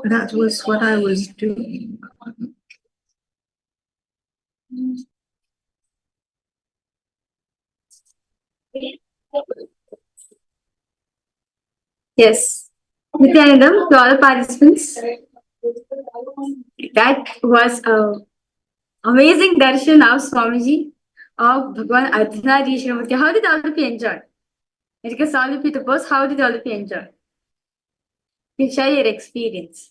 That was what I was doing. Yes. Nityanandam, to all participants, that was a amazing darshan of Swamiji of Bhagwan Ardhanari Shrimurti. How did all of you enjoy? I guess all of you to post, how did all of you enjoy? You share your experience.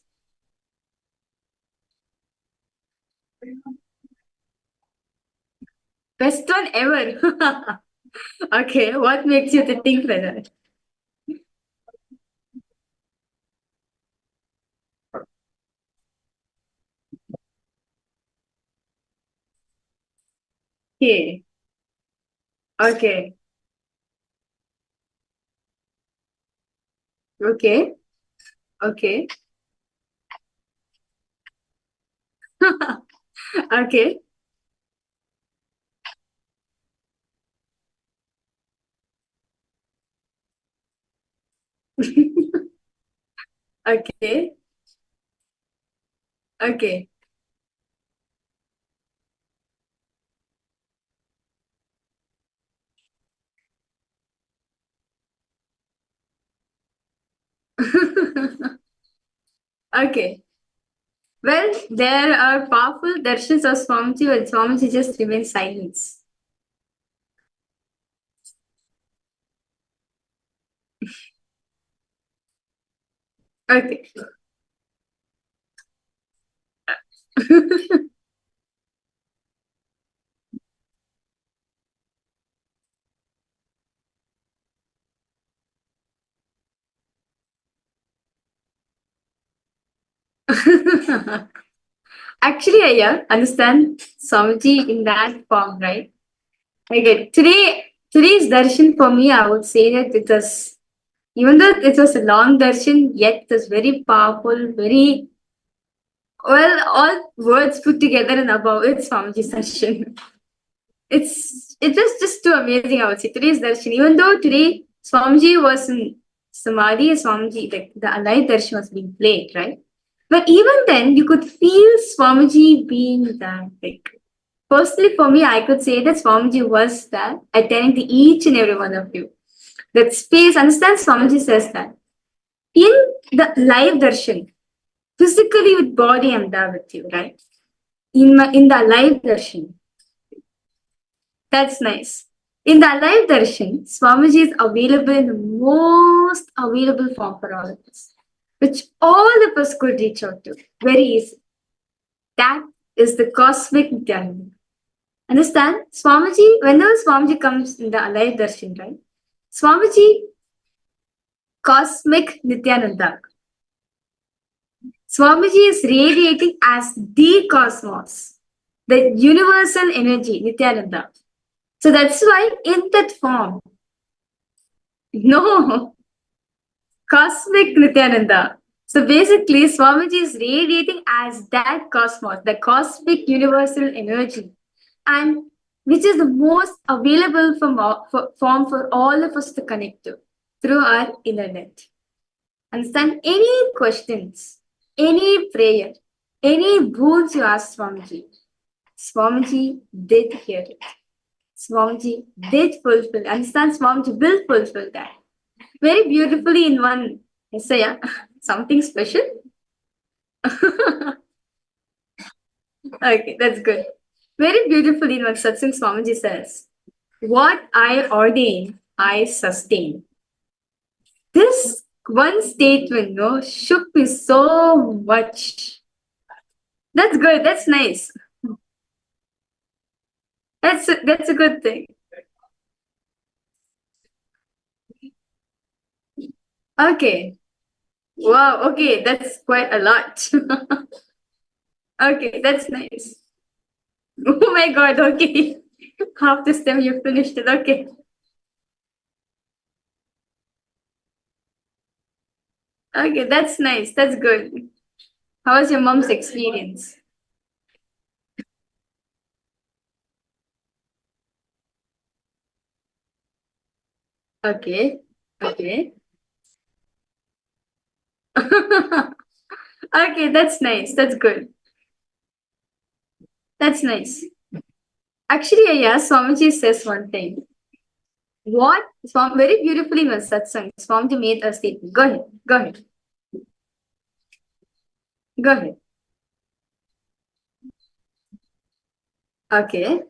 Best one ever. Okay, what makes you to think like that? Okay, okay, okay, okay, okay. Okay, okay. Okay. Well, there are powerful darshans of Swamiji when Swamiji just remains silent. Okay. Actually, I understand Swamiji in that form, right? Okay. Today's darshan for me, I would say that it was, even though it was a long darshan, yet it was very powerful, very well, all words put together and above it, Swamiji's darshan. It was just too amazing, I would say. Today's darshan, even though today Swamiji was in Samadhi, Swamiji, like the alive darshan was being played, right? But even then, you could feel Swamiji being that. Like, personally, for me, I could say that Swamiji was that, attending to each and every one of you. That space, understand, Swamiji says that. In the live darshan, physically with body, I'm there with you, right? In the live darshan, that's nice. In the live darshan, Swamiji is available in the most available form for all of us, which all of us could reach out to very easy. That is the cosmic Nityananda. Understand? Swamiji, whenever Swamiji comes in the alive darshan, right? Swamiji, cosmic Nityananda. Swamiji is radiating as the cosmos, the universal energy, Nityananda. So that's why in that form, no, cosmic Nityananda. So basically, Swamiji is radiating as that cosmos, the cosmic universal energy, and which is the most available form for all of us to connect to through our internet. Understand? Any questions, any prayer, any boons you ask Swamiji, Swamiji did hear it. Swamiji did fulfill. Understand? Swamiji will fulfill that very beautifully in one essay. Something special. Okay, that's good. Very beautifully in one satsang Swamiji says, "What I ordain, I sustain." This one statement, no, shook me so much. That's good. That's nice. That's a good thing. Okay. Wow. Okay, that's quite a lot. Okay, that's nice. Oh my God. Okay, half the stem you finished it. Okay. Okay, that's nice. That's good. How was your mom's experience? Okay. Okay. Okay, that's nice. That's good. That's nice. Actually, yeah, Swamiji says one thing. What? Very beautifully in a satsang, Swamiji made a statement. Go ahead. Go ahead. Go ahead. Okay.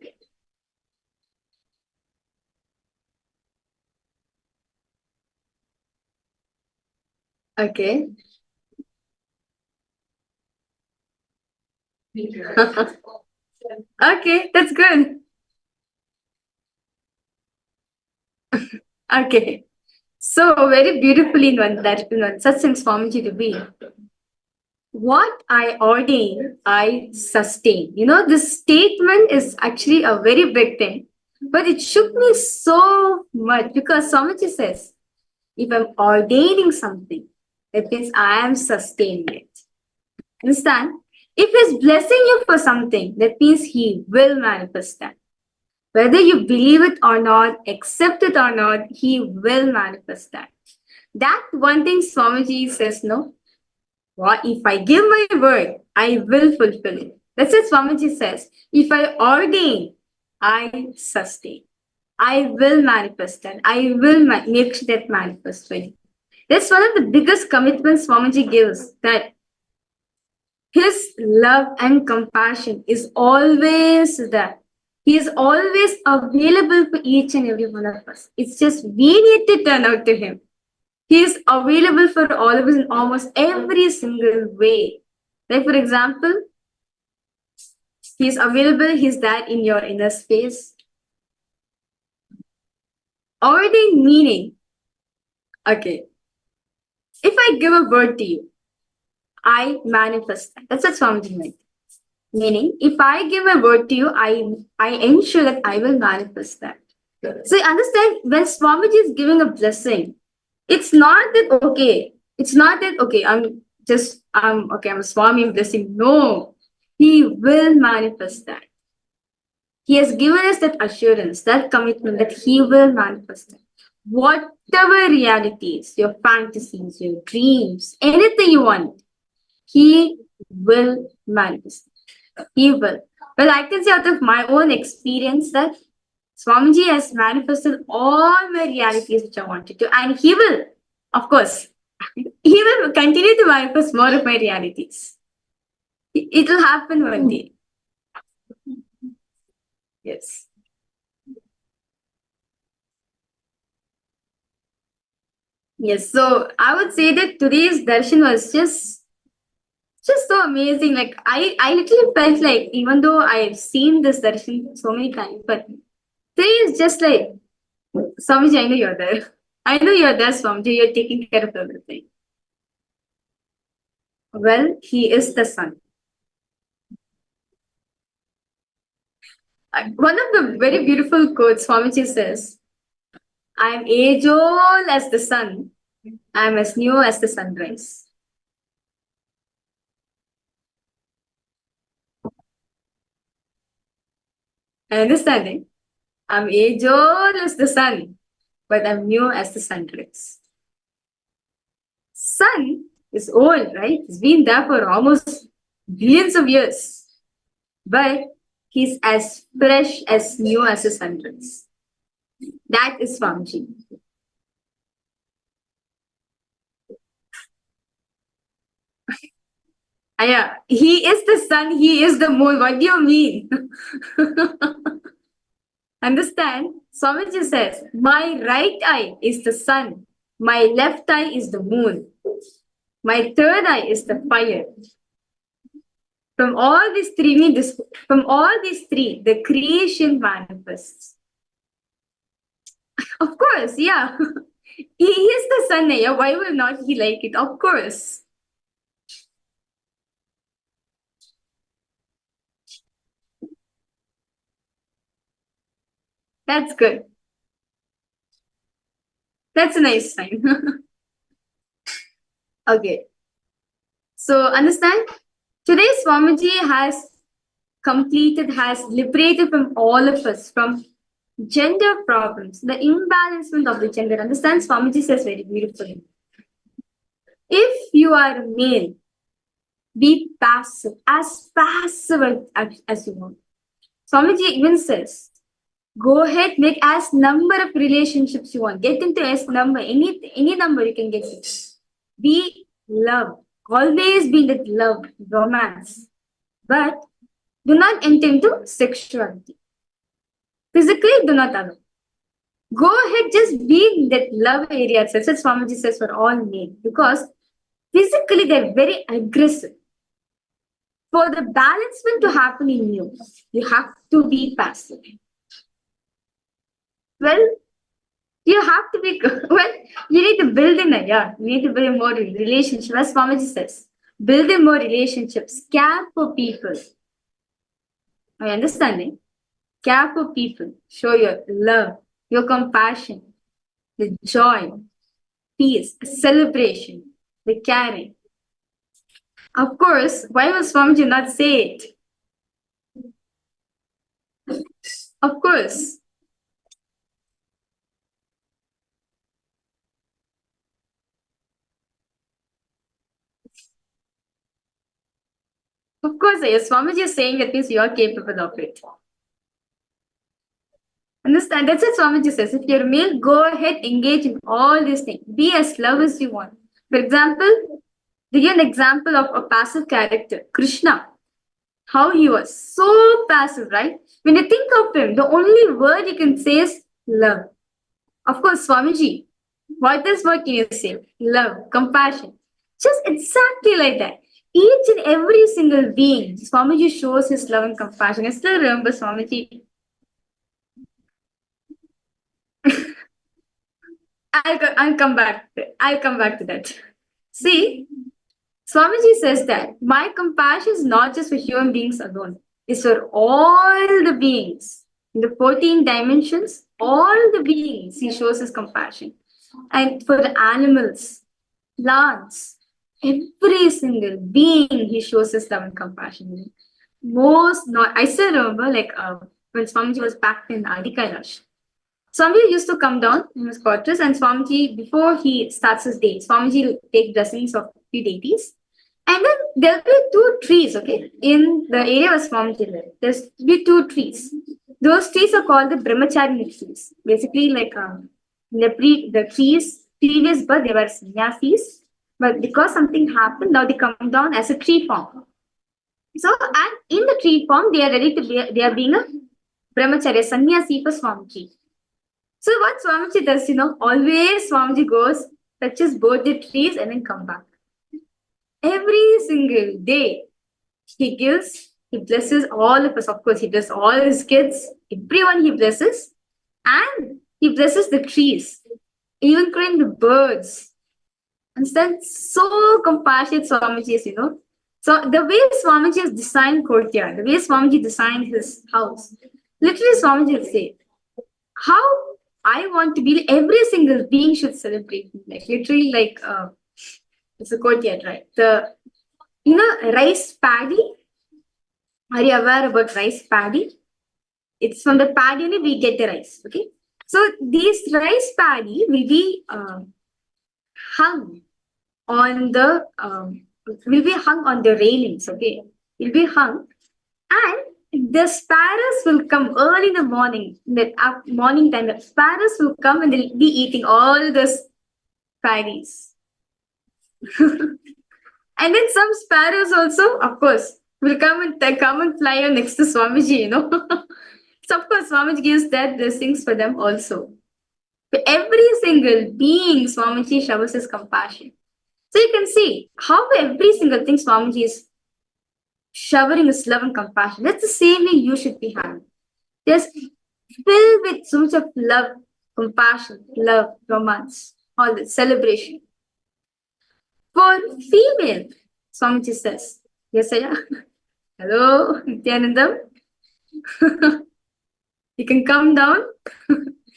Okay. Okay, that's good. Okay. So very beautifully in one that in one satsang Swamiji to be. What I ordain, I sustain. This statement is actually a very big thing, but it shook me so much because Swamiji says, if I'm ordaining something, that means I am sustaining it. Understand? If He's blessing you for something, that means He will manifest that. Whether you believe it or not, accept it or not, He will manifest that. That one thing Swamiji says, no, what if I give my word, I will fulfill it. That's what Swamiji says. If I ordain, I sustain. I will manifest that. I will make that manifest for you. That's one of the biggest commitments Swamiji gives, that His love and compassion is always there. He is always available for each and every one of us. It's just we need to turn out to Him. He is available for all of us in almost every single way. Like, for example, He is available, He's there in your inner space. Already meaning, okay, if I give a word to you, I manifest that. That's what Swamiji meant. Meaning, if I give a word to you, I ensure that I will manifest that. So you understand, when Swamiji is giving a blessing, it's not that okay, I'm a Swami, I'm blessing. No, He will manifest that. He has given us that assurance, that commitment that He will manifest it. Whatever realities, your fantasies, your dreams, anything you want, He will manifest it. He will. Well, I can say out of my own experience that Swamiji has manifested all my realities which I wanted to, and He will, of course, He will continue to manifest more of my realities. It will happen one day. Yes. Yes. So I would say that today's darshan was just so amazing. Like I literally felt like, even though I've seen this darshan so many times, but today is just like, Swamiji, I know you're there. I know you're there, Swamiji. You're taking care of everything. Well, He is the sun. One of the very beautiful quotes Swamiji says, I am age old as the sun. I am as new as the sunrise. I understand it. I'm age old as the sun, but I'm new as the sunrise. Sun is old, right? It's been there for almost billions of years, but He's as fresh, as new as the sunrise. That is Swamiji. Yeah, He is the sun, He is the moon. What do you mean? Understand? Swamiji says, my right eye is the sun, my left eye is the moon, my third eye is the fire. From all these three, the creation manifests. Of course, yeah. He is the sun, yeah. Why will not He like it? Of course. That's good. That's a nice sign. Okay. So understand? Today Swamiji has liberated from all of us from gender problems, the imbalancement of the gender. Understand? Swamiji says very beautifully. If you are a male, be passive as you want. Swamiji even says, go ahead, make as number of relationships you want. Get into as number, any number you can get into. Be love. Always be that love, romance. But do not enter into sexuality. Physically, do not allow. Go ahead, just be in that love area. That's what Swamiji says for all men. Because physically, they're very aggressive. For the balancement to happen in you, you have to be passive. Well, you have to be, well, you need to build in you need to build more relationship. As Swamiji says, build in more relationships, care for people. Are you understanding? Care for people, show your love, your compassion, the joy, peace, celebration, the caring. Of course, why will Swamiji not say it? Of course. Of course, yes. Swamiji is saying that means you are capable of it. Understand? That's what Swamiji says. If you're male, go ahead, engage in all these things. Be as love as you want. For example, to give an example of a passive character, Krishna. How he was so passive, right? When you think of him, the only word you can say is love. Of course, Swamiji, what can you say? Love, compassion. Just exactly like that. Each and every single being, Swamiji shows his love and compassion. I still remember Swamiji. I'll come back. I'll come back to that. See, Swamiji says that my compassion is not just for human beings alone. It's for all the beings. In the 14 dimensions, all the beings, he shows his compassion. And for the animals, plants, every single being, he shows his love and compassion. I still remember, when Swamiji was back in Adi Kailash, Swamiji used to come down in his quarters, and Swamiji, before he starts his day, Swamiji will take blessings of the deities. And then there'll be two trees, okay? In the area where Swamiji lived, there's be two trees. Those trees are called the Brahmachari trees. Basically, the trees, previous birth, they were sannyasis. But because something happened, now they come down as a tree form. So, and in the tree form, they are being a Brahmacharya, sannyasi for Swamiji. So what Swamiji does, always Swamiji goes, touches both the trees and then come back. Every single day, he blesses all of us. Of course, he blesses all his kids, everyone he blesses, and he blesses the trees, even including the birds. Understand? So compassionate Swamiji is, So the way Swamiji has designed courtyard, the way Swamiji designed his house, literally Swamiji will say, how I want to be, every single being should celebrate me. Literally, it's a courtyard, right? Rice paddy. Are you aware about rice paddy? It's from the paddy only we get the rice, okay? So these rice paddy will be hung on the railings, okay? Will be hung, and the sparrows will come early in the morning. Morning time, the sparrows will come and they'll be eating all those paddies. And then some sparrows also, of course, will come and fly on next to Swamiji, So of course, Swamiji gives that blessings for them also. For every single being, Swamiji showers his compassion. So you can see how every single thing Swamiji is showering his love and compassion. That's the same way you should be having. Just filled with so much of love, compassion, love, romance, all this celebration. For female, Swamiji says, yes, Aya. Hello, Nithyanandam. You can come down.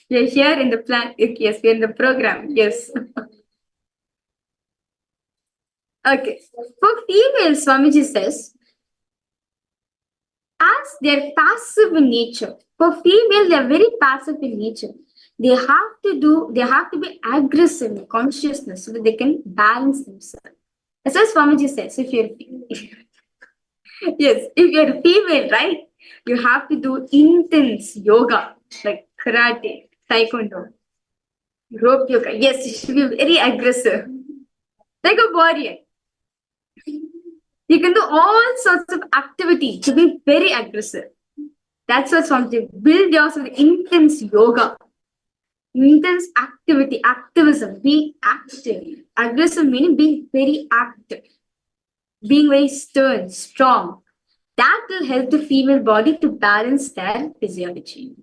You're here in the plan. Yes, we're in the program. Yes. Okay. For female, Swamiji says, as they're passive in nature, for female, they're very passive in nature. they have to be aggressive in consciousness so that they can balance themselves. As Swamiji says, if you're yes, if you're a female, right, you have to do intense yoga like karate, taekwondo, rope yoga. Yes, you should be very aggressive, like a warrior. You can do all sorts of activity to be very aggressive. That's what Swamiji. Build yourself with intense yoga, intense activity, activism, being active. Aggressive meaning being very active, being very stern, strong. That will help the female body to balance their physiology.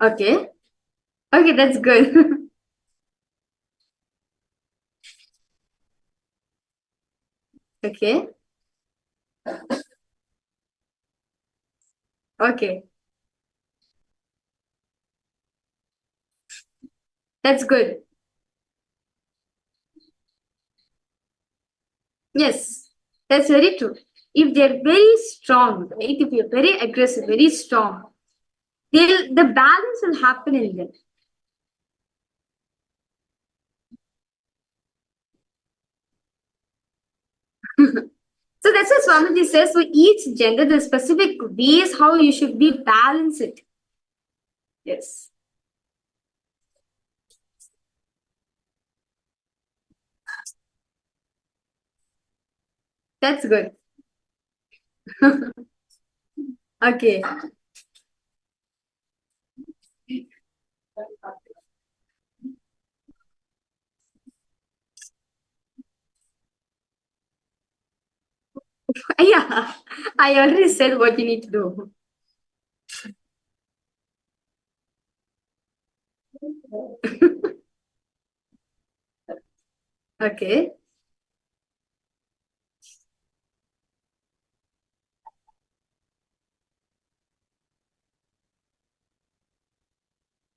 Okay. Okay, that's good. Okay. Okay. That's good. Yes, that's very true. If they're very strong, right? If you're very aggressive, very strong, the balance will happen in them. So that's what Swamiji says. For each gender, the specific ways how you should be balance it. Yes. That's good. Okay. Yeah, I already said what you need to do. Okay.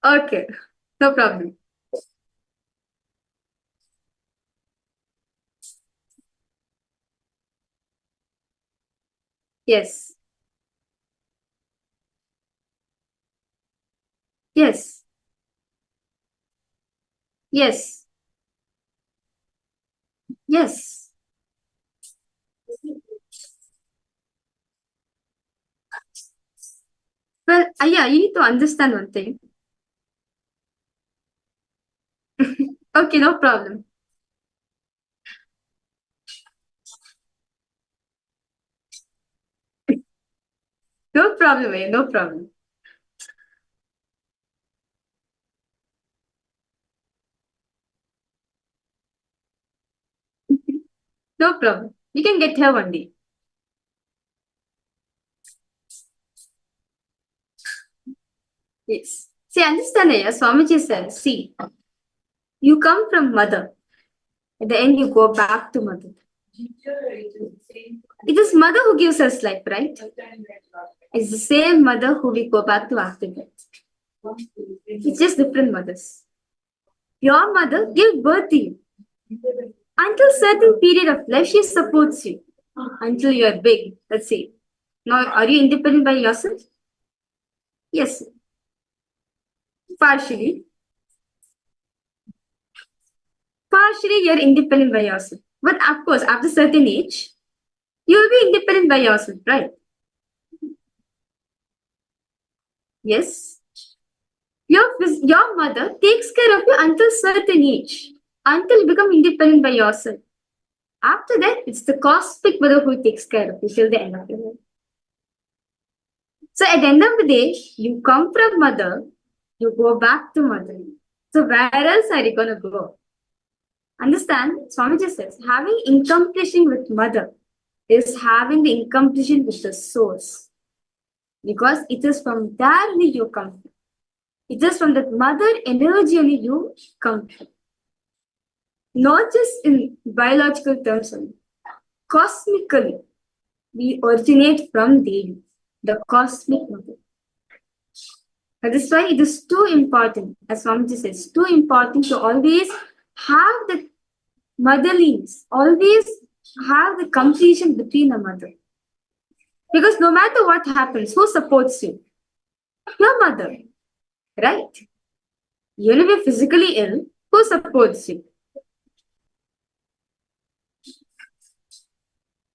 Okay. No problem. Yes. Yes. Yes. Yes. Well, yeah, you need to understand one thing. Okay, no problem. No problem, no problem. No problem. You can get here one day. Yes. See, understand here, Swamiji says, see, you come from mother. At the end, you go back to mother. It is mother who gives us life, right? It's the same mother who we go back to after death. It's just different mothers. Your mother gave birth to you. Until certain period of life, she supports you. Until you are big, let's say. Now, are you independent by yourself? Yes, partially. Partially, you're independent by yourself. But of course, after certain age, you will be independent by yourself, right? Yes. Your mother takes care of you until certain age, until you become independent by yourself. After that, it's the cosmic mother who takes care of you till the end of your life. So at the end of the day, you come from mother, you go back to mother. So where else are you going to go? Understand, Swamiji says, having incompletion with mother is having the incompletion with the source. Because it is from there only you come from. It is from that mother energy only you come from. Not just in biological terms only. Cosmically, we originate from Devi, the cosmic mother. That is why it is too important, as Swamiji says, too important to always have the motherliness, always have the completion between the mother. Because no matter what happens, who supports you? Your mother, right? Even if you're physically ill, who supports you?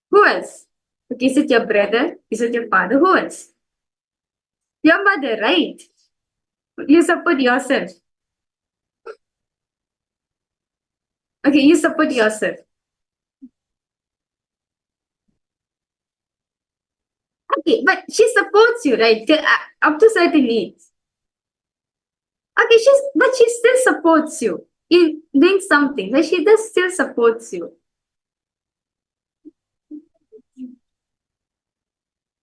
Who else? Okay, is it your brother? Is it your father? Who else? Your mother, right? You support yourself. Okay, you support yourself. Okay, but she supports you, right? Up to certain needs. Okay, but she still supports you in doing something. Like she does still supports you.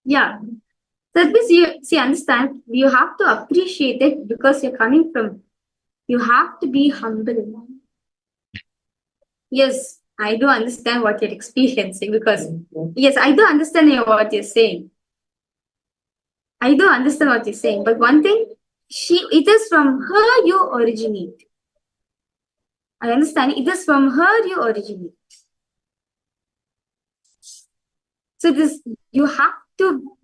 Yeah. That means you see, understand, you have to appreciate it because you're coming from, you have to be humble. Yes, I do understand what you're experiencing because, yes, I do understand what you're saying. I do understand what you're saying. But one thing, it is from her you originate. I understand it is from her you originate. So this, you have to,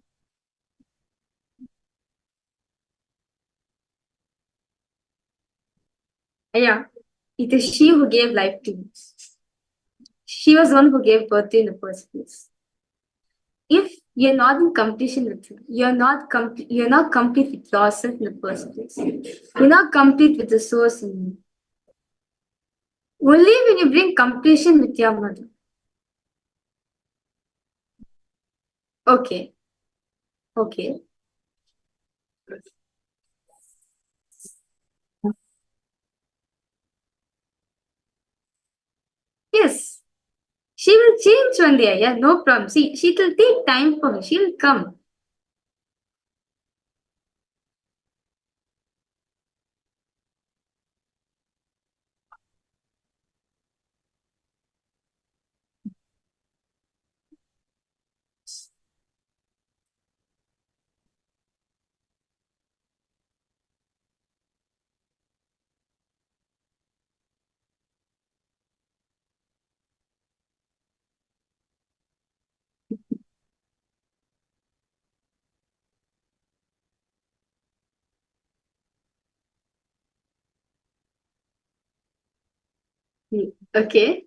yeah, it is she who gave life to you. She was the one who gave birth to you in the first place. If you're not in competition with her, you're not complete with yourself in the first place. You're not complete with the source in you. Only when you bring completion with your mother. Okay. Okay. Yes. She will change one day. Yeah, no problem. See, she will take time for her. She will come. Okay.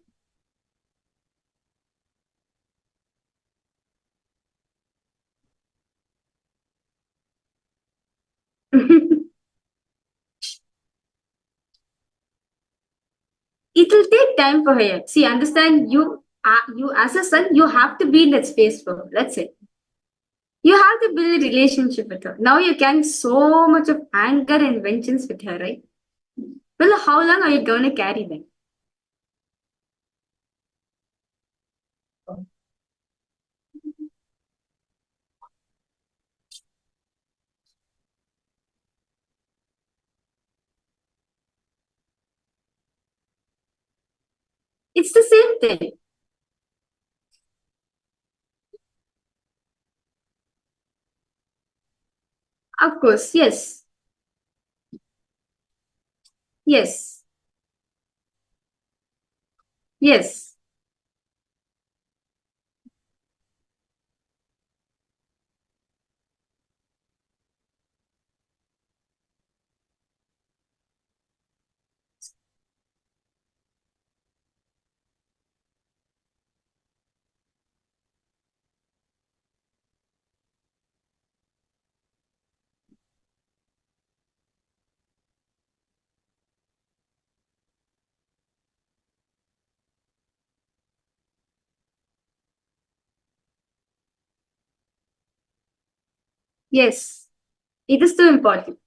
It will take time for her. See, understand you as a son, you have to be in that space for her. Let's say you have to build a relationship with her. Now you can so much of anger and vengeance with her, right? Well, how long are you going to carry them? It's the same thing. Of course, yes. Yes. Yes. Yes. It is too important.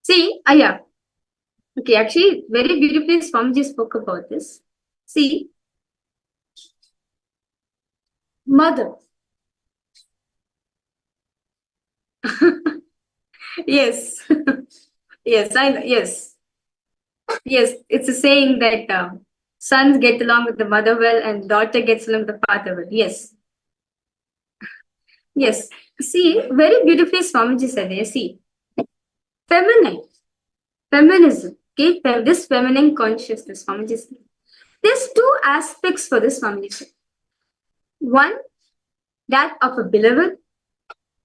See, yeah. Okay, actually, very beautifully Swamiji spoke about this. See, mother. Yes. Yes, I know. Yes. Yes. It's a saying that sons get along with the mother well and daughter gets along with the father well. Yes. Yes. See, very beautifully Swamiji said there. See, feminine, feminism. Okay, this feminine consciousness, Swamiji said. There's two aspects for this, Swamiji said. One, that of a beloved.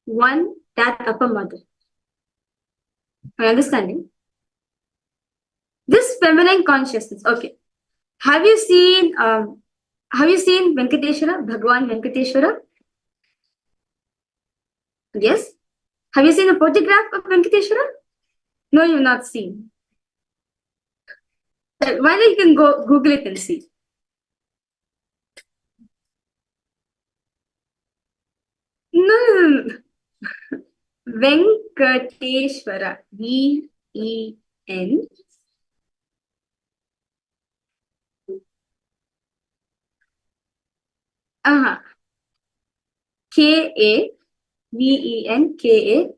One, that of a mother. Are you understanding? This feminine consciousness. Okay. Have you seen Venkateshwara, Bhagwan Venkateshwara? Yes. Have you seen a photograph of Venkateshwara? No, you've not seen. Why don't you can go Google it and see? No. Venkateshwara. V-E-N. K-A-V-E-N-K-A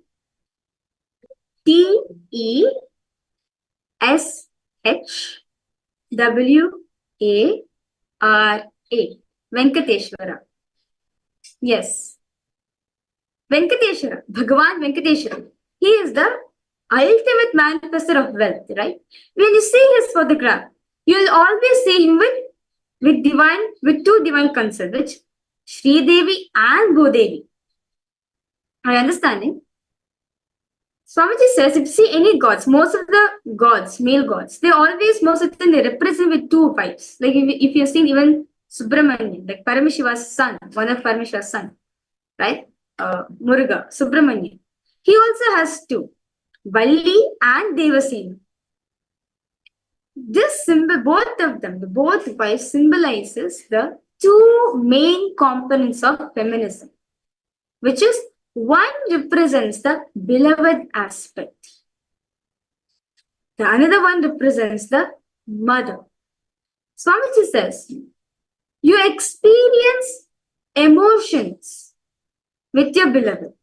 T-E-S-H-W-A-R-A. Venkateshwara. Yes. Venkateshwara. Bhagavan Venkateshwara. He is the ultimate manifester of wealth, right? When you see his photograph, you'll always see him with two divine concerns, which Sri Devi and Godevi. Are you understanding? Swamiji says, if you see any gods, most of the gods, male gods, they always, most of the time, they represent with two wives. Like if you've seen even Subramanya, like Paramashiva's son, one of Paramashiva's son, right? Muruga, Subramanya. He also has two, Valli and Devasena. This symbol, both of them, both wives symbolizes the two main components of feminism, which is one represents the beloved aspect. The another one represents the mother. Swamiji says, you experience emotions with your beloved.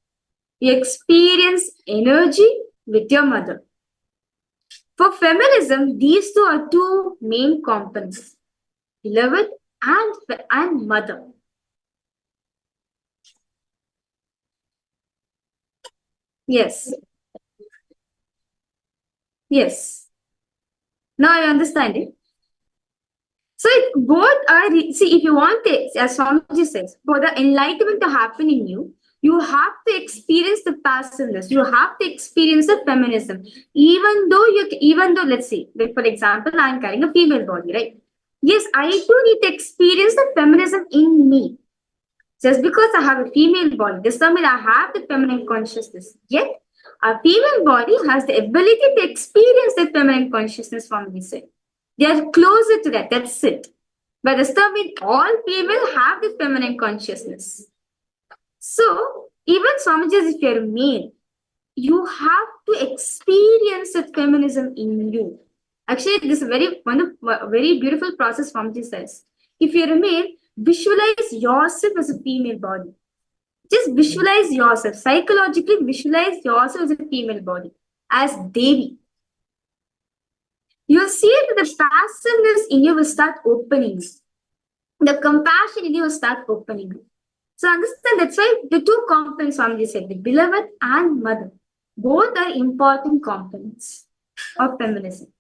You experience energy with your mother. For feminism, these two are two main components, beloved and mother. Yes. Yes. Now I understand it. So both are, see, if you want it, as Swamiji says, for the enlightenment to happen in you, you have to experience the passiveness. You have to experience the feminism. Even though, let's say, like for example, I'm carrying a female body, right? Yes, I do need to experience the feminism in me. Just because I have a female body, does not mean I have the feminine consciousness. Yet, a female body has the ability to experience the feminine consciousness from within. They are closer to that. That's it. But does not mean all female have the feminine consciousness. So, even Swamiji, if you're a male, you have to experience the feminism in you. Actually, this is a very beautiful process Swamiji says. If you're a male, visualize yourself as a female body. Just visualize yourself. Psychologically, visualize yourself as a female body, as Devi. You'll see that the passiveness in you will start opening. The compassion in you will start opening. So understand, that's why the two components Swamiji said, the beloved and mother, both are important components of feminism.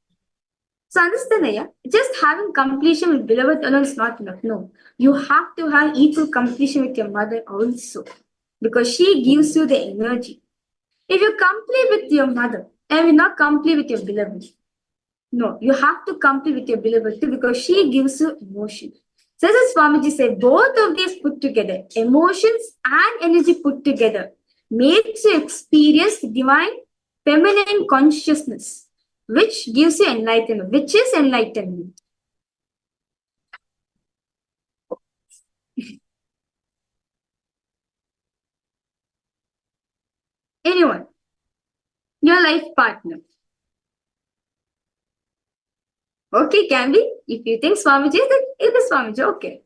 So understand, yeah, just having completion with beloved alone is not enough. No, you have to have equal completion with your mother also, because she gives you the energy. If you complete with your mother and you not complete with your beloved, no, you have to complete with your beloved too, because she gives you emotion. So as Swamiji said, both of these put together, emotions and energy put together, makes you experience divine feminine consciousness, which gives you enlightenment, which is enlightenment. Anyone, your life partner. Okay, can be. If you think Swamiji is, then it is Swamiji. Okay.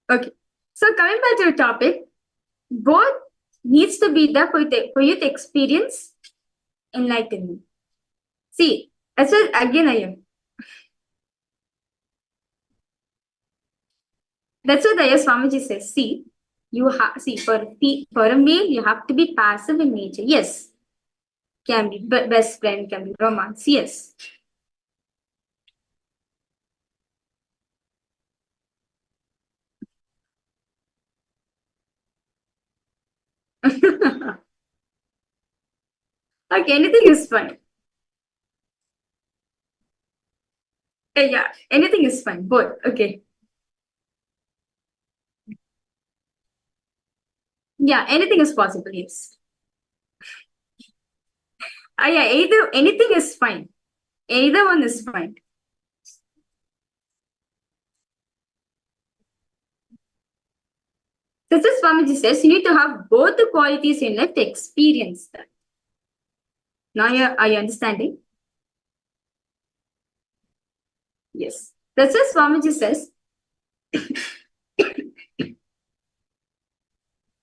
Okay. So coming back to the topic, both needs to be there for you to experience enlightenment. See, as well, again I am. That's what the Swamiji says. See, You have see for a male, you have to be passive in nature. Yes, can be best friend, can be romance. Yes. Okay, anything is fine. Yeah, anything is fine. Both. Okay. Yeah, anything is possible. Yes. Yeah, either anything is fine. Either one is fine. This is Swamiji says you need to have both the qualities in life to experience that. Now are you understanding? Yes. That's what Swamiji says.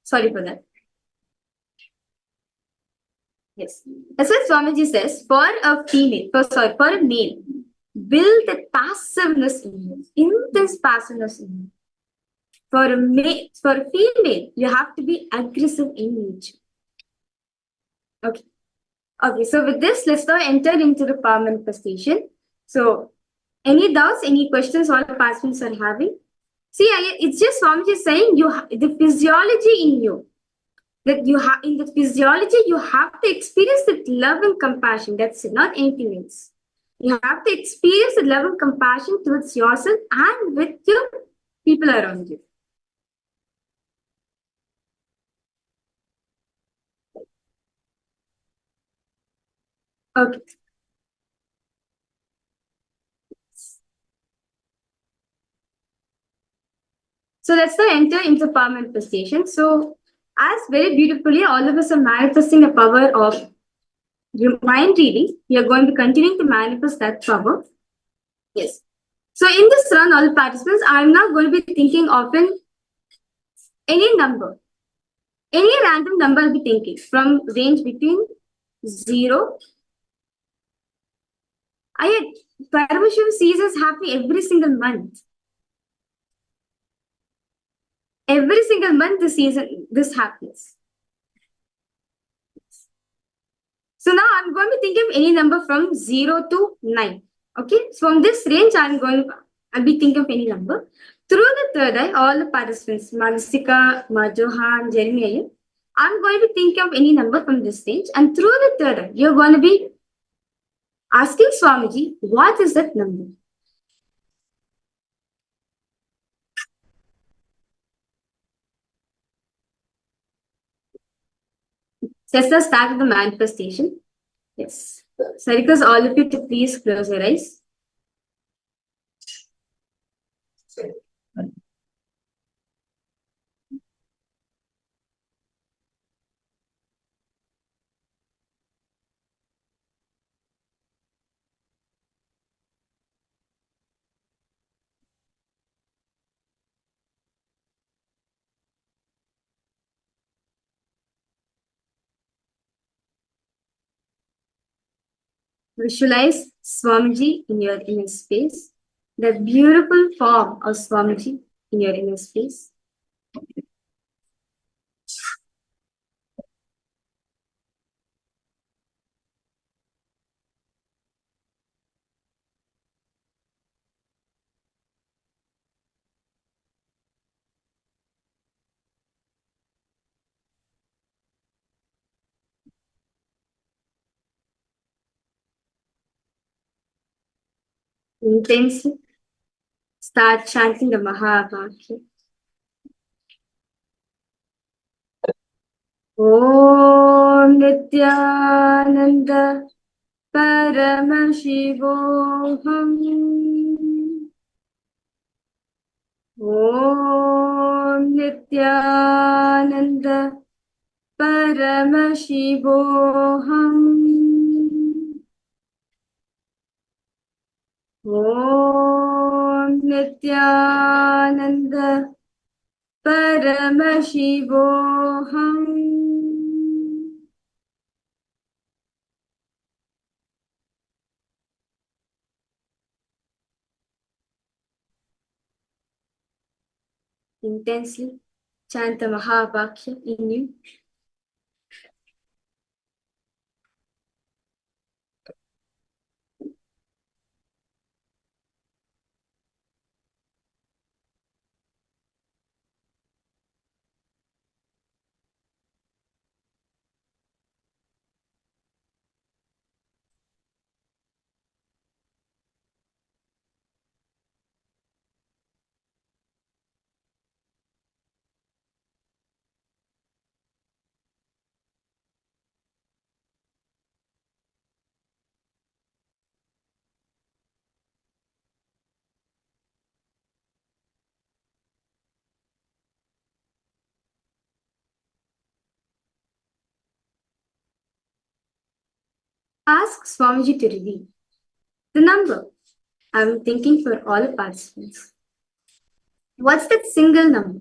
Sorry for that. Yes. That's what Swamiji says. For a female, for a male, build that passiveness in you, intense passiveness in you. For a female, you have to be aggressive in nature. Okay. Okay, so with this, let's now enter into the power manifestation. So, any doubts, any questions all the participants are having? See, it's just Swamiji saying the physiology in you, that you have in the physiology, you have to experience that love and compassion. That's it, not anything else. You have to experience the love and compassion towards yourself and with your people around you. Okay. So let's now enter into power manifestation. So, as very beautifully, all of us are manifesting the power of your mind reading. We are going to continue to manifest that power. Yes. So, in this run, all the participants, I'm now going to be thinking often any number, any random number I'll be thinking from range between 0. Paramashivam sees us happy every single month. Every single month, this happens. So now I'm going to think of any number from 0 to 9. Okay, so from this range, I'll be thinking of any number. Through the third eye, all the participants, Mansika, Majohan, Jeremy, I'm going to think of any number from this range. And through the third eye, you're going to be asking Swamiji, what is that number? So let's now start the manifestation. Yes. So I request all of you to please close your eyes. Visualize Swamiji in your inner space, the beautiful form of Swamiji in your inner space. Intensely start chanting the Mahavakya. Om Nityananda Paramashivoham. Om Nityananda Paramashivoham. Om Nityananda Paramashivoham. Intensely chant the Mahavakya in you. Ask Swamiji to reveal the number. I'm thinking for all the participants. What's that single number?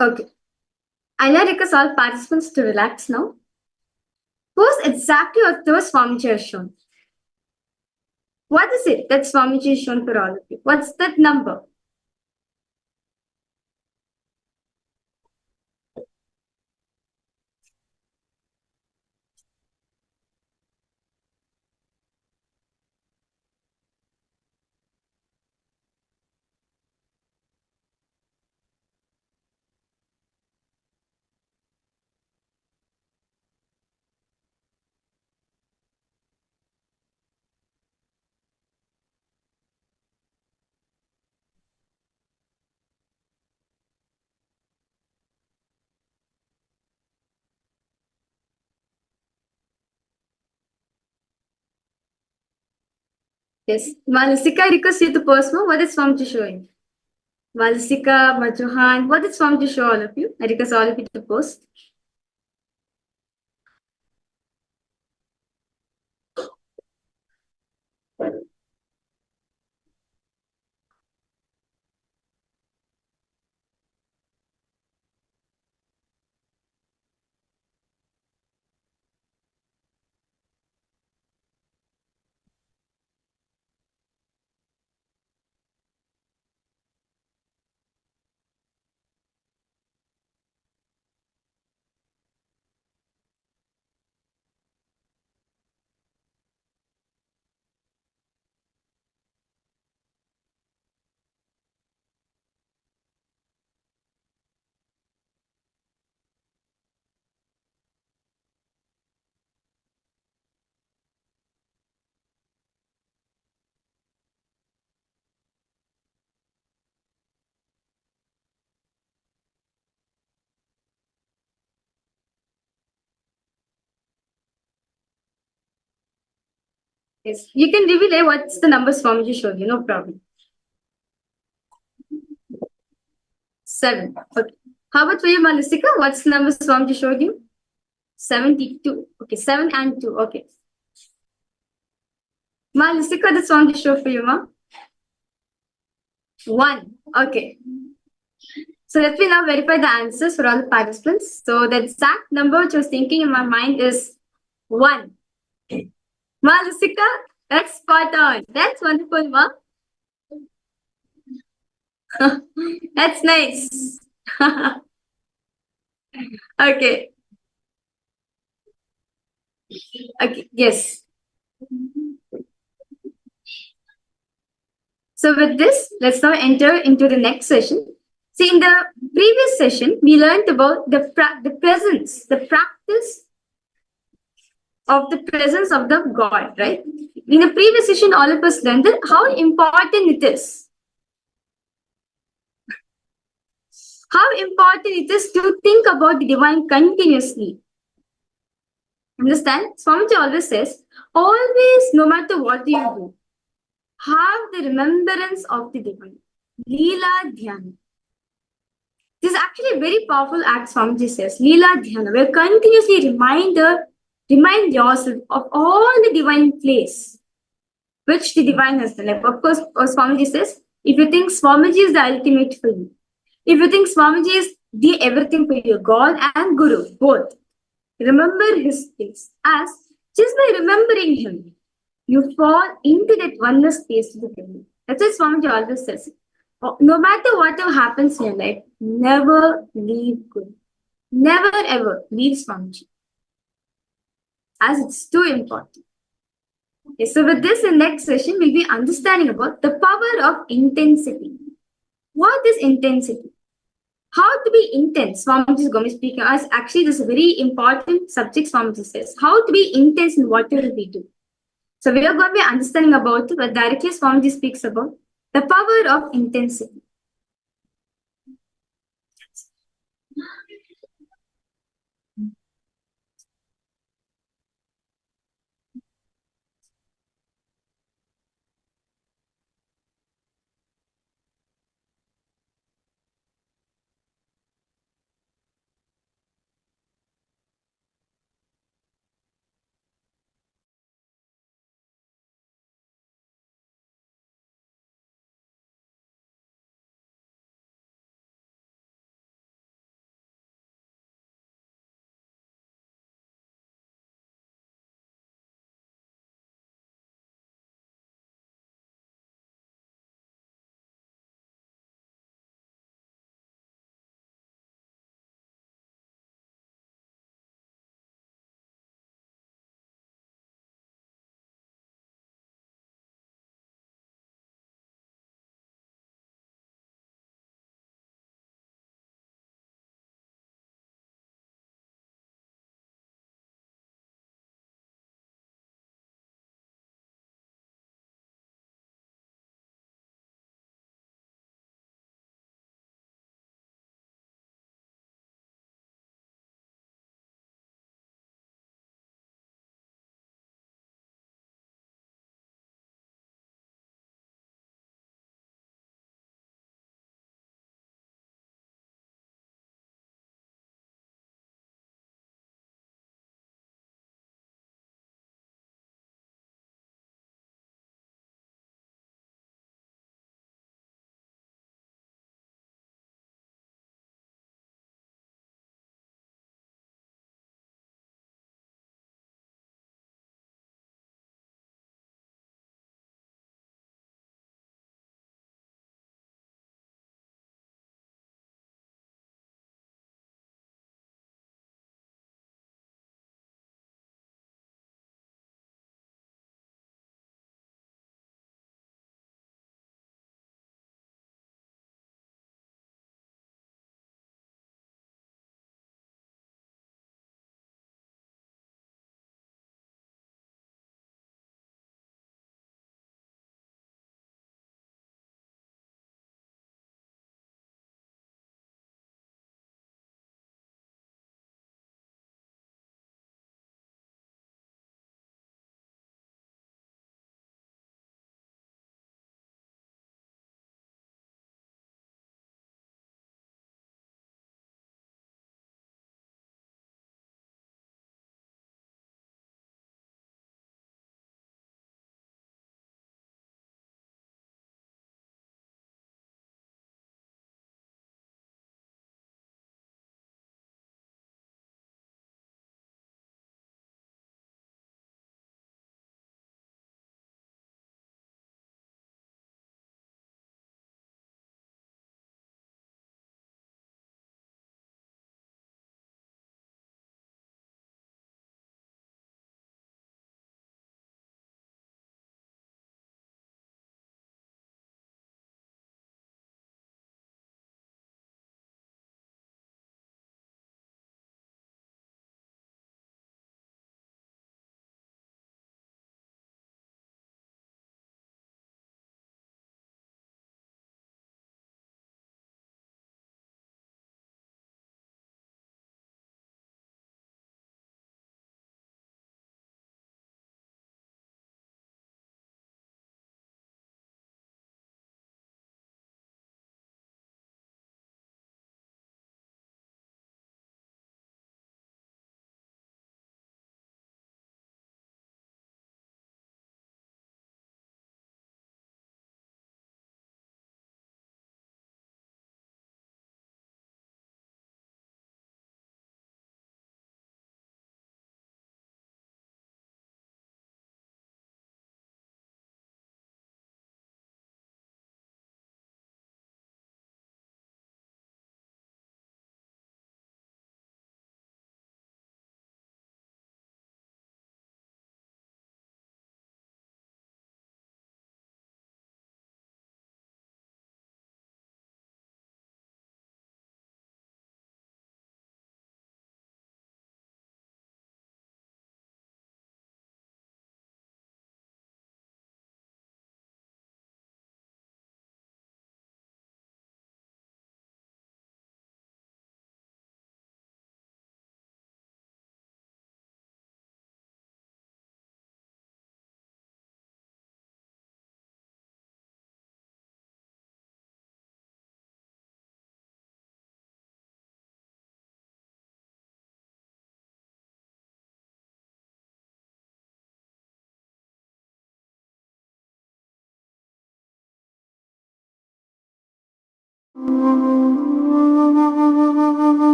Okay. I now request all participants to relax now. Pose exactly what the Swamiji has shown. What is it that Swamiji has shown for all of you? What's that number? Yes. Malisika, I request you to pose more. What is Swamiji showing? Malisika, Majuhan, what is Swamiji show all of you? I request all of you to pose. Yes. You can reveal what's the number Swamiji showed you, no problem. 7. Okay. How about for you, Malisika? What's the number Swamiji showed you? 72. Okay, 7 and 2. Okay. Malisika, the Swamiji showed for you, ma? 1. Okay. So let me now verify the answers for all the participants. So the exact number which I was thinking in my mind is 1. Ma Jessica, that's spot on. That's wonderful, Ma. That's nice. Okay. Okay. Yes. So with this, let's now enter into the next session. See, in the previous session, we learned about the presence, the practice of the presence of the God, right? In the previous session, all of us learned that how important it is. How important it is to think about the divine continuously. Understand? Swamiji always says, always, no matter what you do, have the remembrance of the divine. Leela Dhyana. This is actually a very powerful act, Swamiji says. Leela Dhyana, where continuously remind yourself of all the divine place which the divine has done. Like, of course, Swamiji says, if you think Swamiji is the ultimate for you, if you think Swamiji is the everything for you, God and Guru, both, remember his place. As just by remembering him, you fall into that oneness space with him. That's what Swamiji always says. No matter whatever happens in your life, never leave Guru. Never ever leave Swamiji. As it's too important. Okay, so with this, in next session, we'll be understanding about the power of intensity. What is intensity? How to be intense? Swamiji is going to be speaking as actually this is a very important subject. Swamiji says how to be intense in whatever we do. So we are going to be understanding about what directly Swamiji speaks about the power of intensity.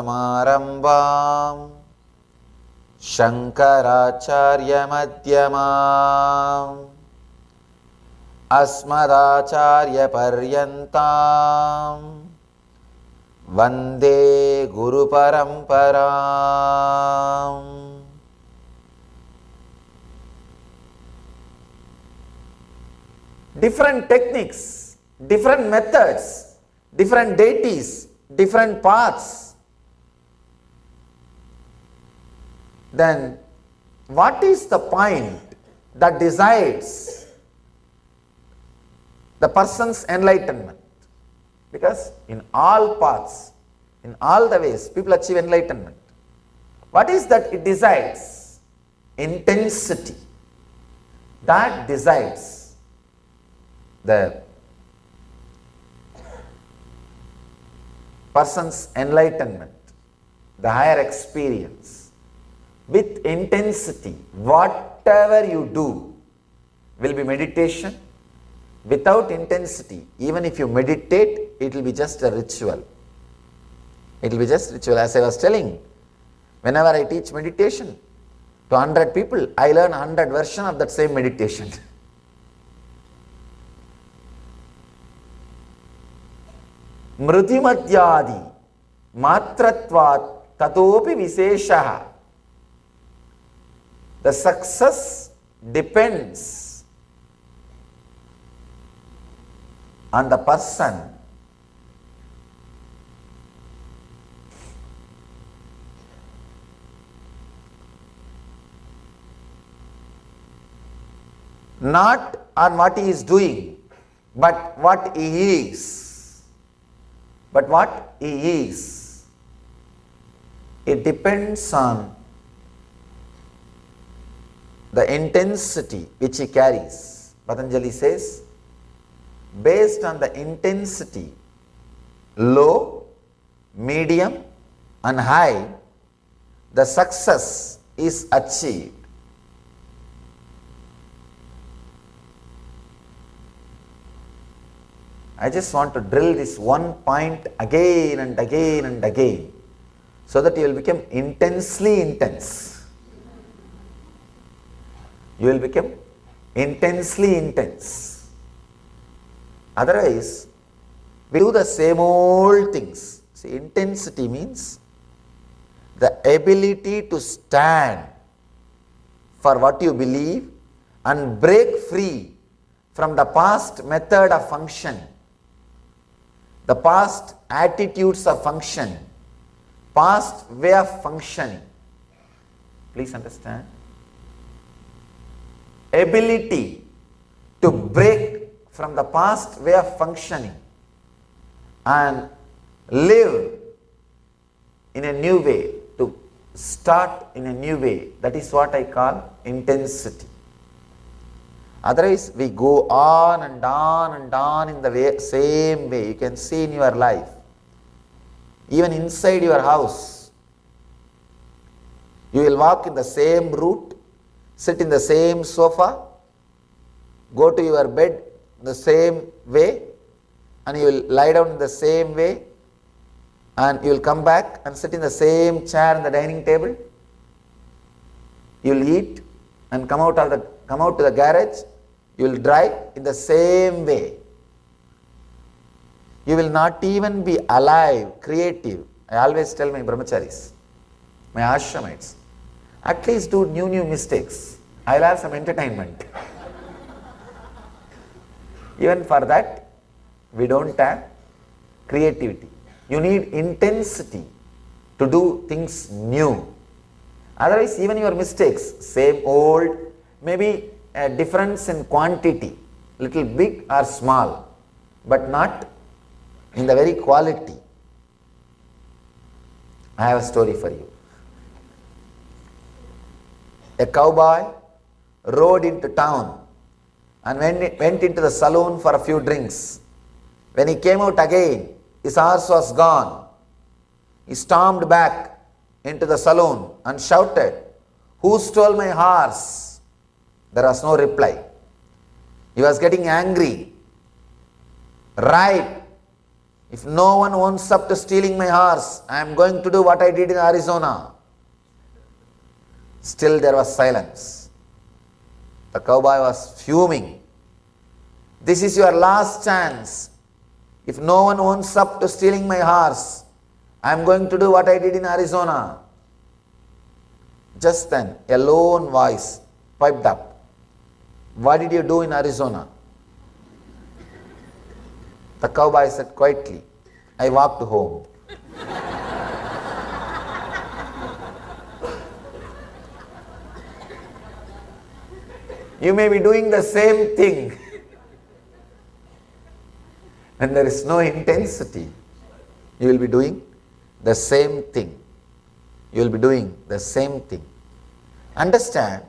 सदाशिवसमारम्भां शङ्कराचार्यमध्यमाम् अस्मदाचार्यपर्यन्तां वन्दे गुरुपरम्पराम्. Different techniques, different methods, different deities, different paths. Then what is the point that decides the person's enlightenment? Because in all paths, in all the ways, people achieve enlightenment. What is that it decides? Intensity. That decides the person's enlightenment, the higher experience. With intensity, whatever you do will be meditation. Without intensity, even if you meditate, it will be just a ritual. It will be just ritual. As I was telling, whenever I teach meditation to 100 people, I learn 100 versions of that same meditation. Mrutimatyadi matratvat tatopi visheshaha. The success depends on the person not on what he is doing, but what he is. But what he is. It depends on the intensity which he carries. Patanjali says, based on the intensity, low, medium and high, the success is achieved. I just want to drill this one point again and again and again, so that you will become intensely intense. You will become intensely intense. Otherwise, we do the same old things. See, intensity means the ability to stand for what you believe and break free from the past method of function, the past attitudes of function, past way of functioning. Please understand. Ability to break from the past way of functioning and live in a new way, to start in a new way. That is what I call intensity. Otherwise, we go on and on and on in the same way. You can see in your life, even inside your house, you will walk in the same route, sit in the same sofa, go to your bed the same way, and you will lie down in the same way, and you will come back and sit in the same chair in the dining table. You will eat and come out to the garage. You will drive in the same way. You will not even be alive, creative. I always tell my brahmacharis, my ashramites, at least do new mistakes. I will have some entertainment. Even for that, we don't have creativity. You need intensity to do things new. Otherwise, even your mistakes, same old, maybe a difference in quantity, little big or small, but not in the very quality. I have a story for you. A cowboy rode into town and went into the saloon for a few drinks. When he came out again, his horse was gone. He stormed back into the saloon and shouted, "Who stole my horse?" There was no reply. He was getting angry. "Right. If no one owns up to stealing my horse, I am going to do what I did in Arizona." Still there was silence. The cowboy was fuming. "This is your last chance. If no one owns up to stealing my horse, I am going to do what I did in Arizona." Just then, a lone voice piped up. "What did you do in Arizona?" The cowboy said quietly, "I walked home." You may be doing the same thing and there is no intensity. You will be doing the same thing. You will be doing the same thing. Understand,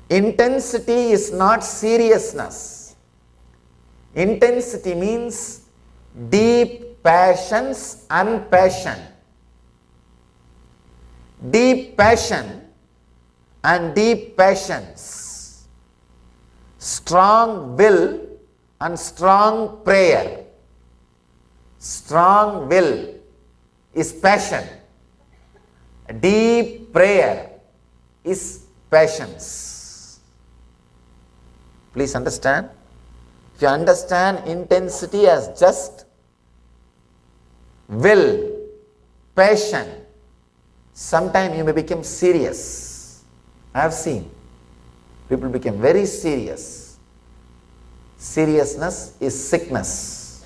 intensity is not seriousness. Intensity means deep passions and passion. Deep passion and deep passions. Strong will and strong prayer. Strong will is passion. Deep prayer is passions. Please understand. If you understand intensity as just will, passion, sometime you may become serious. I have seen people become very serious. Seriousness is sickness.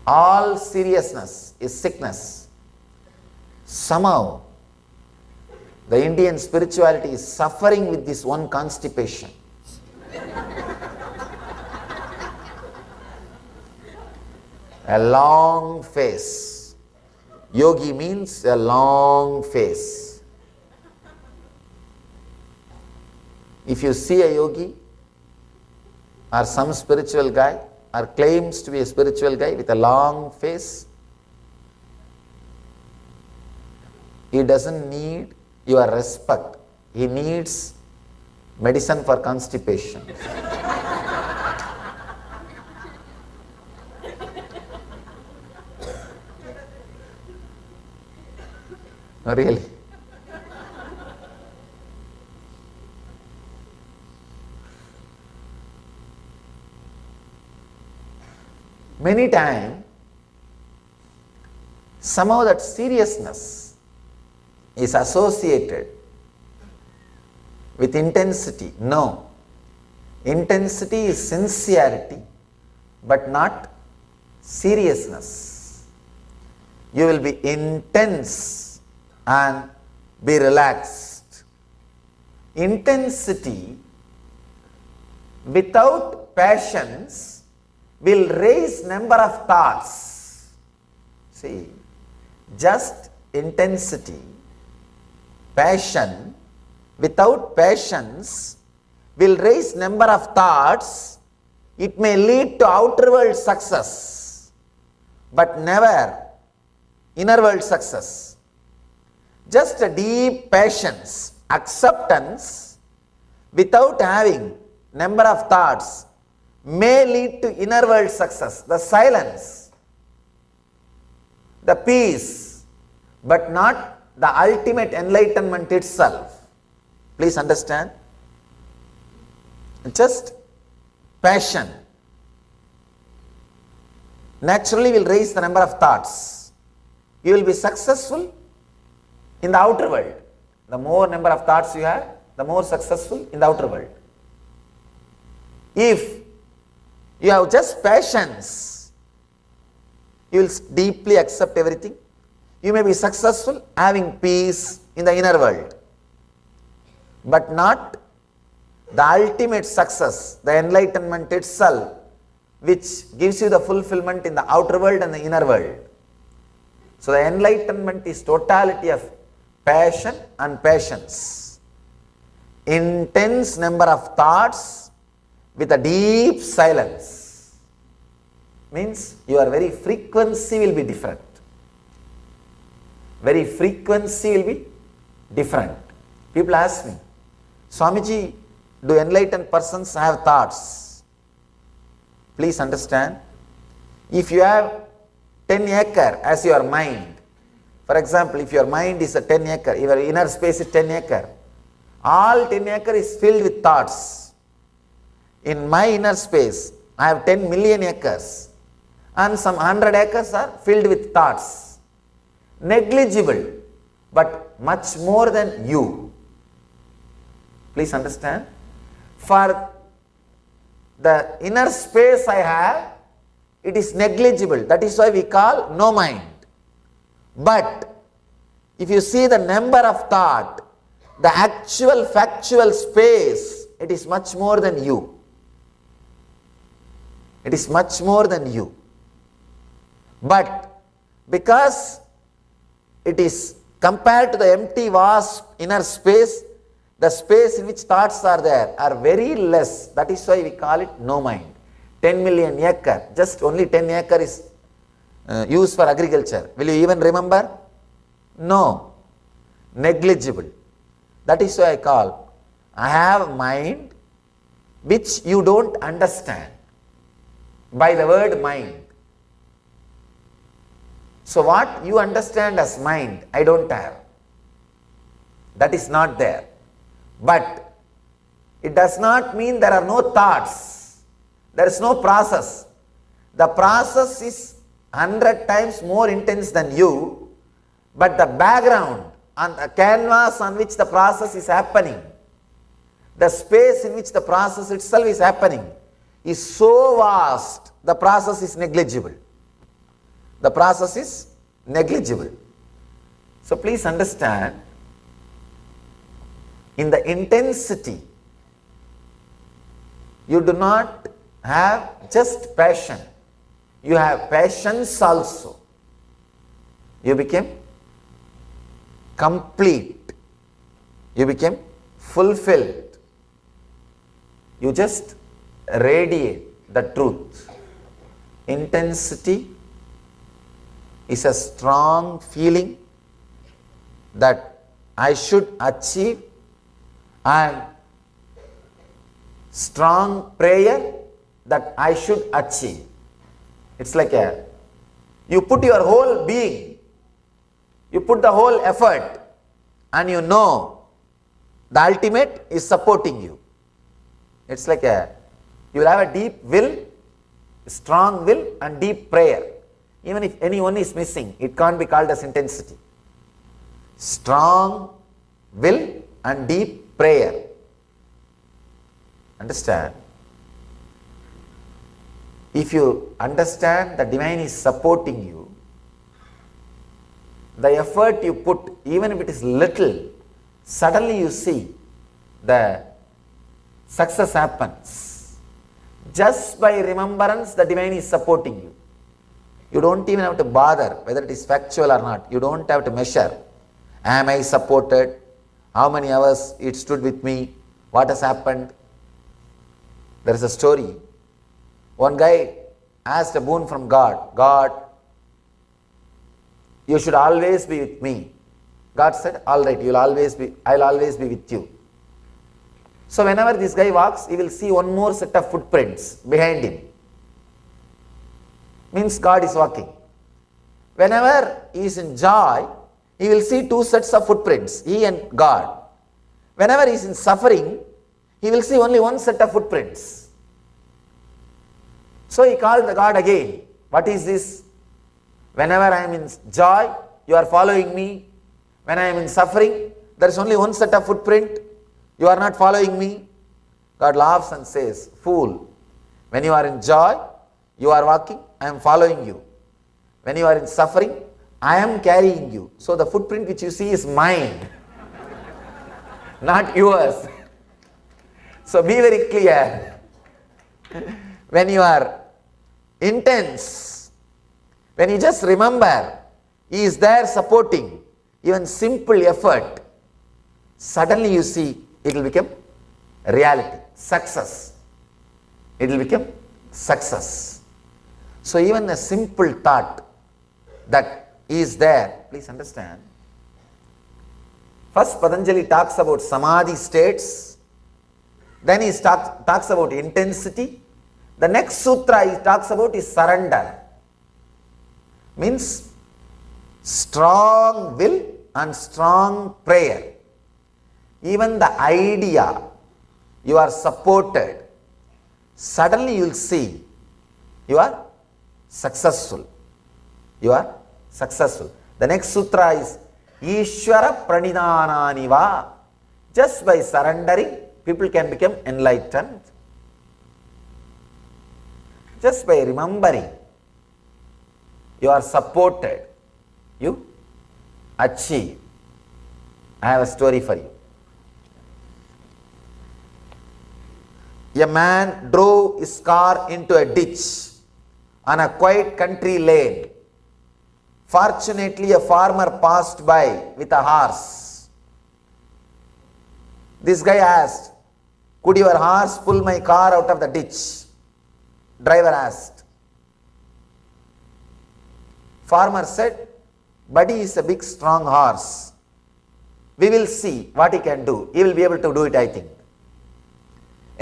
All seriousness is sickness. Somehow, the Indian spirituality is suffering with this one constipation. A long face. Yogi means a long face. If you see a yogi or some spiritual guy or claims to be a spiritual guy with a long face, he doesn't need your respect. He needs medicine for constipation. No, really. Many times, somehow that seriousness is associated with intensity. No. Intensity is sincerity, but not seriousness. You will be intense and be relaxed. Intensity without passions will raise number of thoughts. See, just intensity, passion, without passions will raise number of thoughts. It may lead to outer world success, but never inner world success. Just a deep passions, acceptance, without having number of thoughts, may lead to inner world success, the silence, the peace, but not the ultimate enlightenment itself. Please understand. Just passion naturally will raise the number of thoughts. You will be successful in the outer world. The more number of thoughts you have, the more successful in the outer world. If you have just passions, you will deeply accept everything. You may be successful having peace in the inner world, but not the ultimate success, the enlightenment itself, which gives you the fulfillment in the outer world and the inner world. So the enlightenment is totality of passion and passions. intense number of thoughts with a deep silence. Means your very frequency will be different. Very frequency will be different. People ask me, Swamiji, do enlightened persons have thoughts? Please understand, if you have 10 acre as your mind, for example, if your mind is a 10 acre, your inner space is 10 acre, all 10 acre is filled with thoughts. In my inner space, I have 10 million acres and some 100 acres are filled with thoughts. Negligible, but much more than you. Please understand. For the inner space I have, it is negligible. That is why we call no mind. But if you see the number of thought, the actual factual space, it is much more than you. It is much more than you. But because it is compared to the empty vast inner space, the space in which thoughts are there are very less. That is why we call it no mind. 10 million acre, just only 10 acre is used for agriculture. Will you even remember? No. Negligible. That is why I have mind which you don't understand by the word mind. So what you understand as mind, I don't have. That is not there. But it does not mean there are no thoughts. There is no process. The process is 100 times more intense than you, but the background on the canvas on which the process is happening, the space in which the process itself is happening, is so vast, the process is negligible. The process is negligible. So please understand, in the intensity, you do not have just passion. You have passions also. You became complete. You became fulfilled. You just radiate the truth. Intensity is a strong feeling that I should achieve, and strong prayer that I should achieve. It's like you put your whole being, you put the whole effort, and you know the ultimate is supporting you. It's like you will have a deep will, strong will and deep prayer. Even if anyone is missing, it can't be called as intensity. Strong will and deep prayer. Understand? If you understand the divine is supporting you, the effort you put, even if it is little, suddenly you see the success happens. Just by remembrance, the divine is supporting you. You don't even have to bother whether it is factual or not. You don't have to measure. Am I supported? How many hours it stood with me? What has happened? There is a story. One guy asked a boon from God. God, you should always be with me. God said, all right, I'll always be with you. So whenever this guy walks, he will see one more set of footprints behind him. Means God is walking. Whenever he is in joy, he will see two sets of footprints, he and God. Whenever he is in suffering, he will see only one set of footprints. So he called the God again. What is this? Whenever I am in joy, you are following me. When I am in suffering, there is only one set of footprint. You are not following me. God laughs and says, fool, when you are in joy, you are walking, I am following you. When you are in suffering, I am carrying you. So the footprint which you see is mine, not yours. So be very clear. When you are intense, when you just remember, He is there supporting even simple effort, suddenly you see it will become reality, success. It will become success. So even a simple thought that is there, please understand. First Patanjali talks about samadhi states, then he talks about intensity. The next sutra he talks about is surrender. Means strong will and strong prayer. Even the idea you are supported, suddenly you will see you are successful. You are successful. The next sutra is Ishvara Pranidhananiva. Just by surrendering, people can become enlightened. Just by remembering, you are supported, you achieve. I have a story for you. A man drove his car into a ditch on a quiet country lane. Fortunately, a farmer passed by with a horse. This guy asked, "Could your horse pull my car out of the ditch?" Driver asked. Farmer said, "Buddy is a big strong horse. We will see what he can do. He will be able to do it, I think."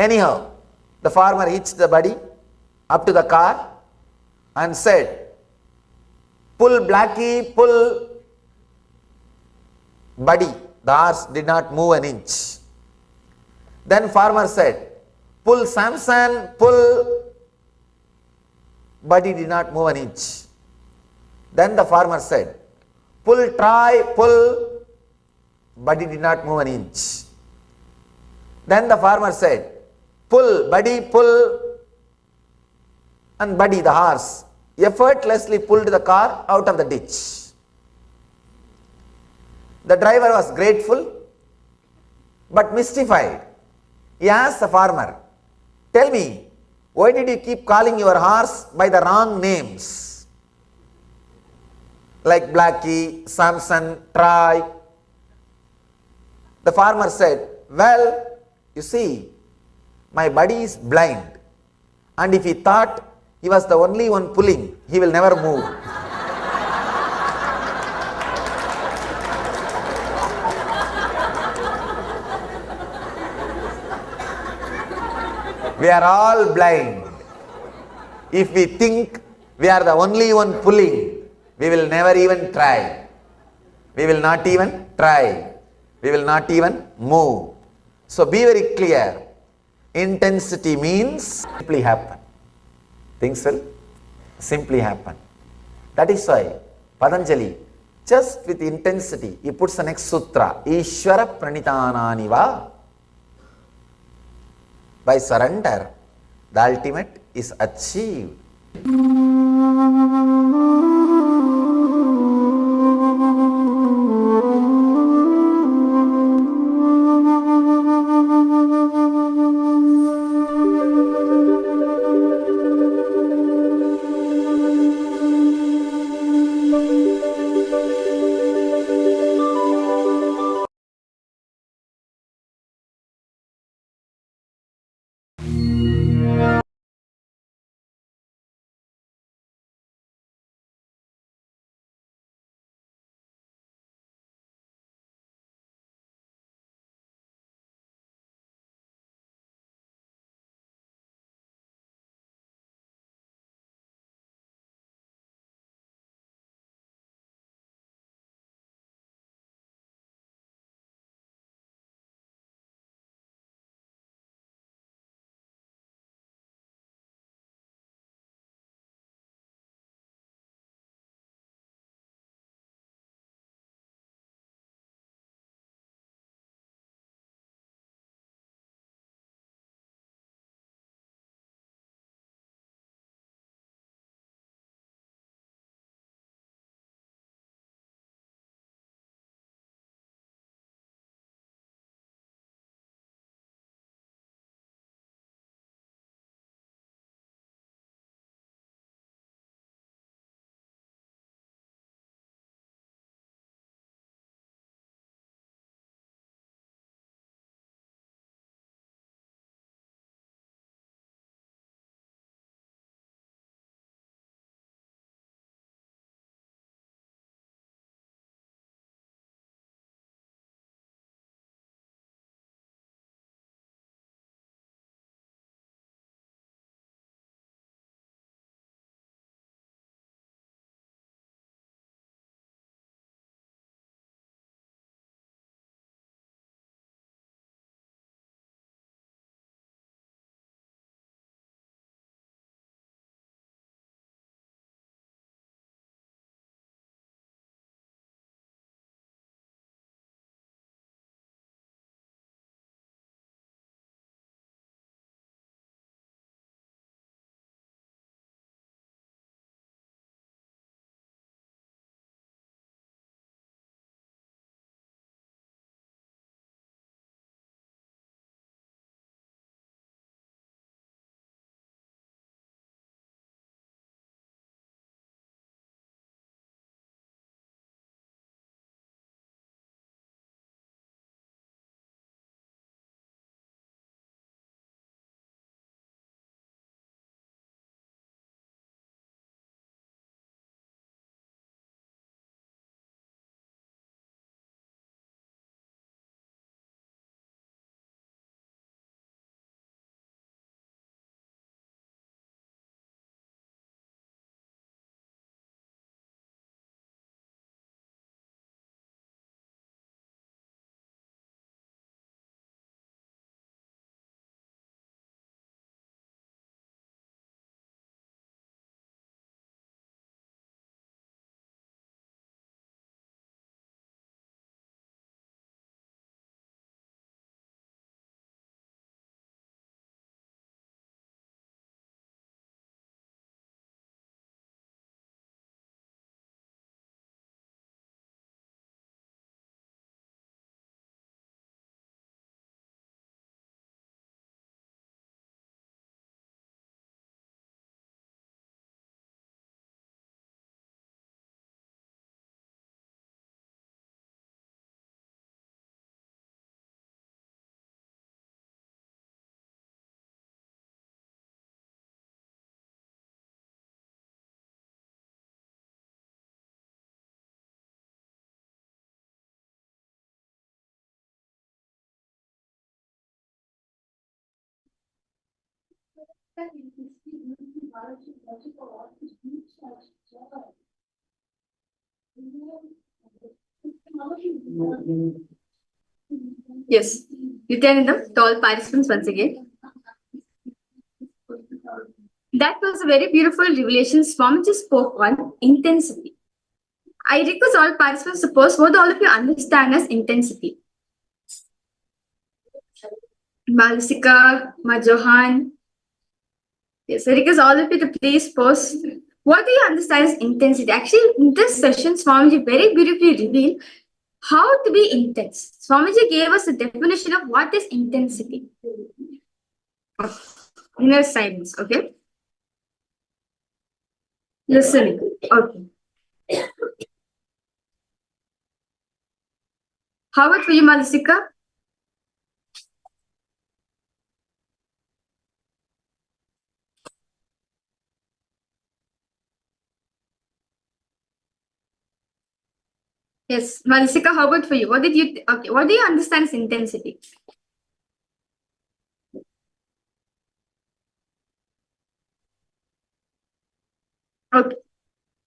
Anyhow, the farmer hitched the buddy up to the car and said, "Pull, Blackie, pull." Buddy, the horse, did not move an inch. Then farmer said, "Pull, Samson, pull." Buddy did not move an inch. Then the farmer said, "Pull, try, pull." Buddy did not move an inch. Then the farmer said, "Pull, buddy, pull." And Buddy, the horse, effortlessly pulled the car out of the ditch. The driver was grateful but mystified. He asked the farmer, "Tell me, why did you keep calling your horse by the wrong names? Like Blackie, Samson, Troy." The farmer said, "Well, you see, my buddy is blind, and if he thought he was the only one pulling, he will never move." We are all blind. If we think we are the only one pulling, we will never even try. We will not even try. We will not even move. So be very clear. Intensity means simply happen. Things will simply happen. That is why Patanjali, just with intensity, he puts the next sutra, Ishvara Pranidhananiva. By surrender, the ultimate is achieved. Yes, Nityanandam, to all participants once again. That was a very beautiful revelation. Swamiji spoke on intensity. I request all participants to post what all of you understand as intensity. Malsika, Majohan. Yes, I request all of you to please post what do you understand as intensity. Actually, in this session, Swamiji very beautifully revealed how to be intense. Swamiji gave us a definition of what is intensity. Inner silence, okay? Listening, okay. How about for you, Malsika? Yes, Malsika, how about for you? What did you what do you understand as intensity? Okay.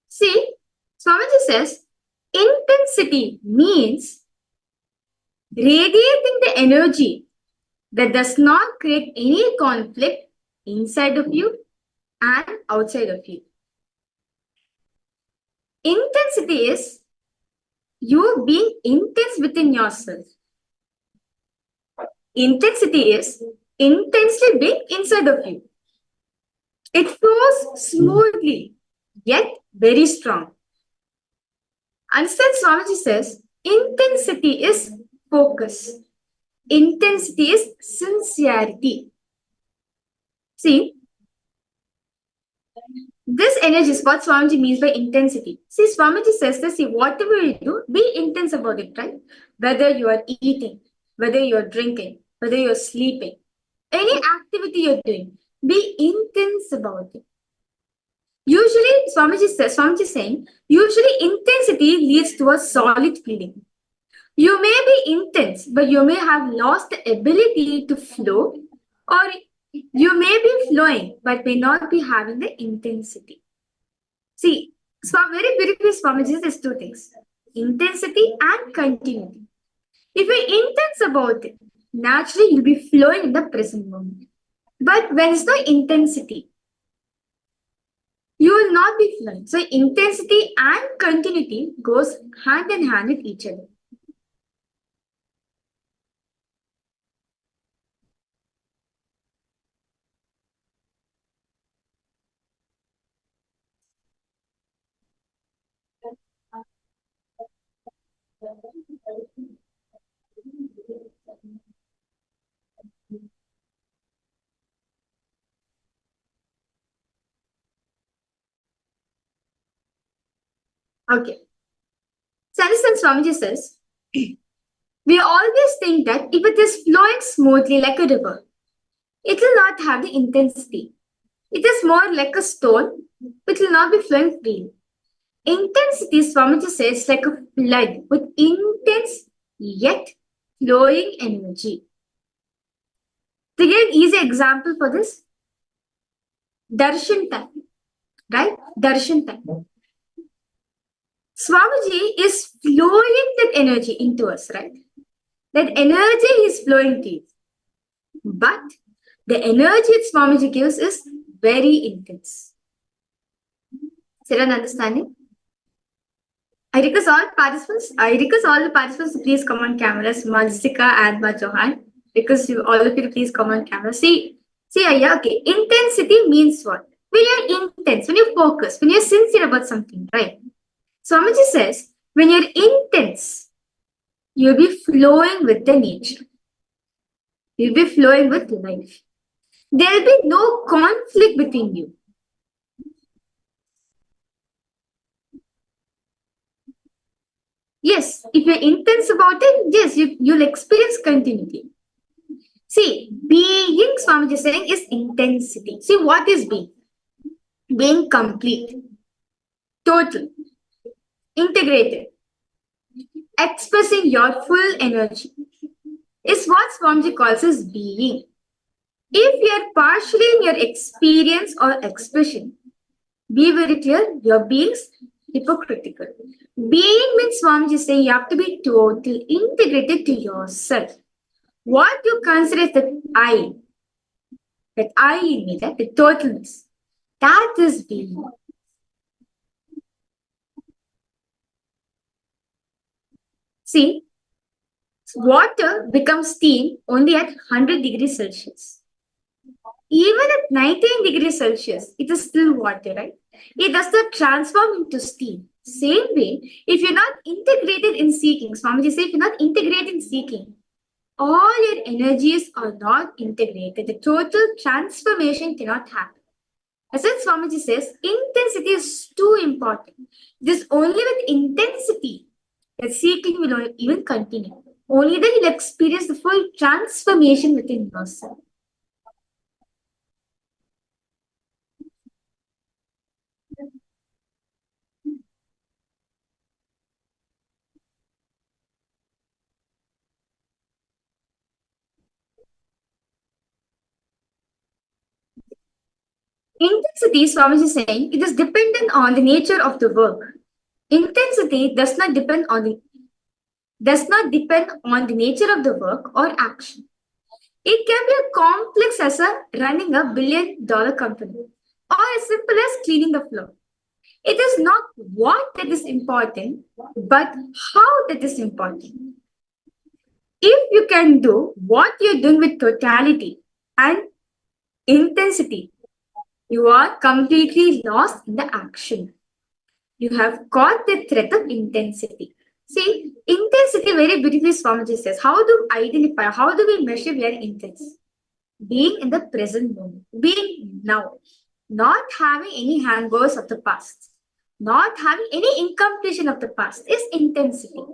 See, Swamiji says intensity means radiating the energy that does not create any conflict inside of you and outside of you. Intensity is you being intense within yourself. Intensity is intensely being inside of you. It flows smoothly, yet very strong. Understand, Swamiji says, intensity is focus. Intensity is sincerity. See, this energy is what Swamiji means by intensity. See, Swamiji says that, see, whatever you do, be intense about it, right? Whether you are eating, whether you are drinking, whether you are sleeping, any activity you're doing, be intense about it. Usually, Swamiji is saying, usually intensity leads to a solid feeling. You may be intense, but you may have lost the ability to flow, or you may be flowing, but may not be having the intensity. See, very beautifully, Swamiji says two things, intensity and continuity. If you're intense about it, naturally you'll be flowing in the present moment. But when there's no intensity, you will not be flowing. So intensity and continuity goes hand in hand with each other. Okay. So understand, Swamiji says, we always think that if it is flowing smoothly like a river, it will not have the intensity. It is more like a stone, which will not be flowing freely. Intensity, Swamiji says, like a flood with intense yet flowing energy. To give an easy example for this, darshan time, right? Darshan time. Swamiji is flowing that energy into us, right? That energy is flowing to you. But the energy that Swamiji gives is very intense. Is there an understanding? I request all the participants to please come on cameras, Malsika and Johan. Because all of you to please come on camera. See, Aya, okay. Intensity means what? When you're intense, when you focus, when you're sincere about something, right? Swamiji says, when you're intense, you'll be flowing with the nature. You'll be flowing with life. There'll be no conflict between you. Yes, if you're intense about it, yes, you'll experience continuity. See, being, Swamiji is saying, is intensity. See, what is being? Being complete, total, integrated, expressing your full energy is what Swamiji calls as being. If you are partially in your experience or expression, be very clear, you're being hypocritical. Being means Swamiji saying you have to be total, integrated to yourself. What you consider as that I in me, that the totalness, that is being. See, water becomes steam only at 100 degrees Celsius. Even at 19 degrees Celsius, it is still water, right? It does not transform into steam. Same way, if you're not integrated in seeking, Swamiji said, if you're not integrated in seeking, all your energies are not integrated. The total transformation cannot happen. As Swamiji says, intensity is too important. It is only with intensity that seeking will even continue. Only then you'll experience the full transformation within yourself. Intensity, Swamiji is saying, it is dependent on the nature of the work. Intensity does not depend on the nature of the work or action. It can be as complex as running a billion-dollar company or as simple as cleaning the floor. It is not what that is important, but how that is important. If you can do what you're doing with totality and intensity, you are completely lost in the action. You have got the threat of intensity. See, intensity very beautifully Swamiji says. How do we identify, how do we measure we are intense? Being in the present moment, being now, not having any hangovers of the past, not having any incompletion of the past is intensity.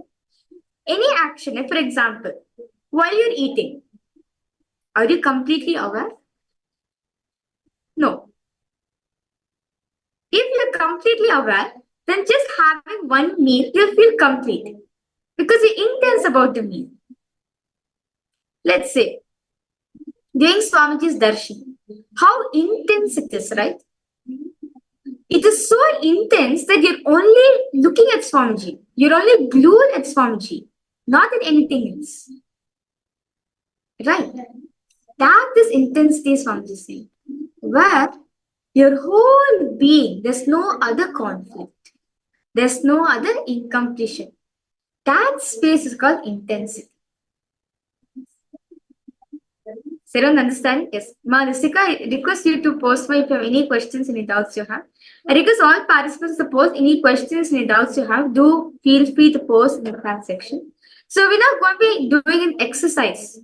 Any action, like for example, while you're eating, are you completely aware? No. If you're completely aware, then just having one meal, you'll feel complete because you're intense about the meal. Let's say, doing Swamiji's darshan, how intense it is, right? It is so intense that you're only looking at Swamiji. You're only glued at Swamiji, not at anything else. Right? That is intensity, Swamiji saying. Where your whole being, there's no other conflict. There's no other incompletion. That space is called intensity. Is everyone understand? Yes. Ma Risika, I request you to post if you have any questions, any doubts you have. I request all participants to post any questions, any doubts you have. Do feel free to post in the chat section. So we're now going to be doing an exercise.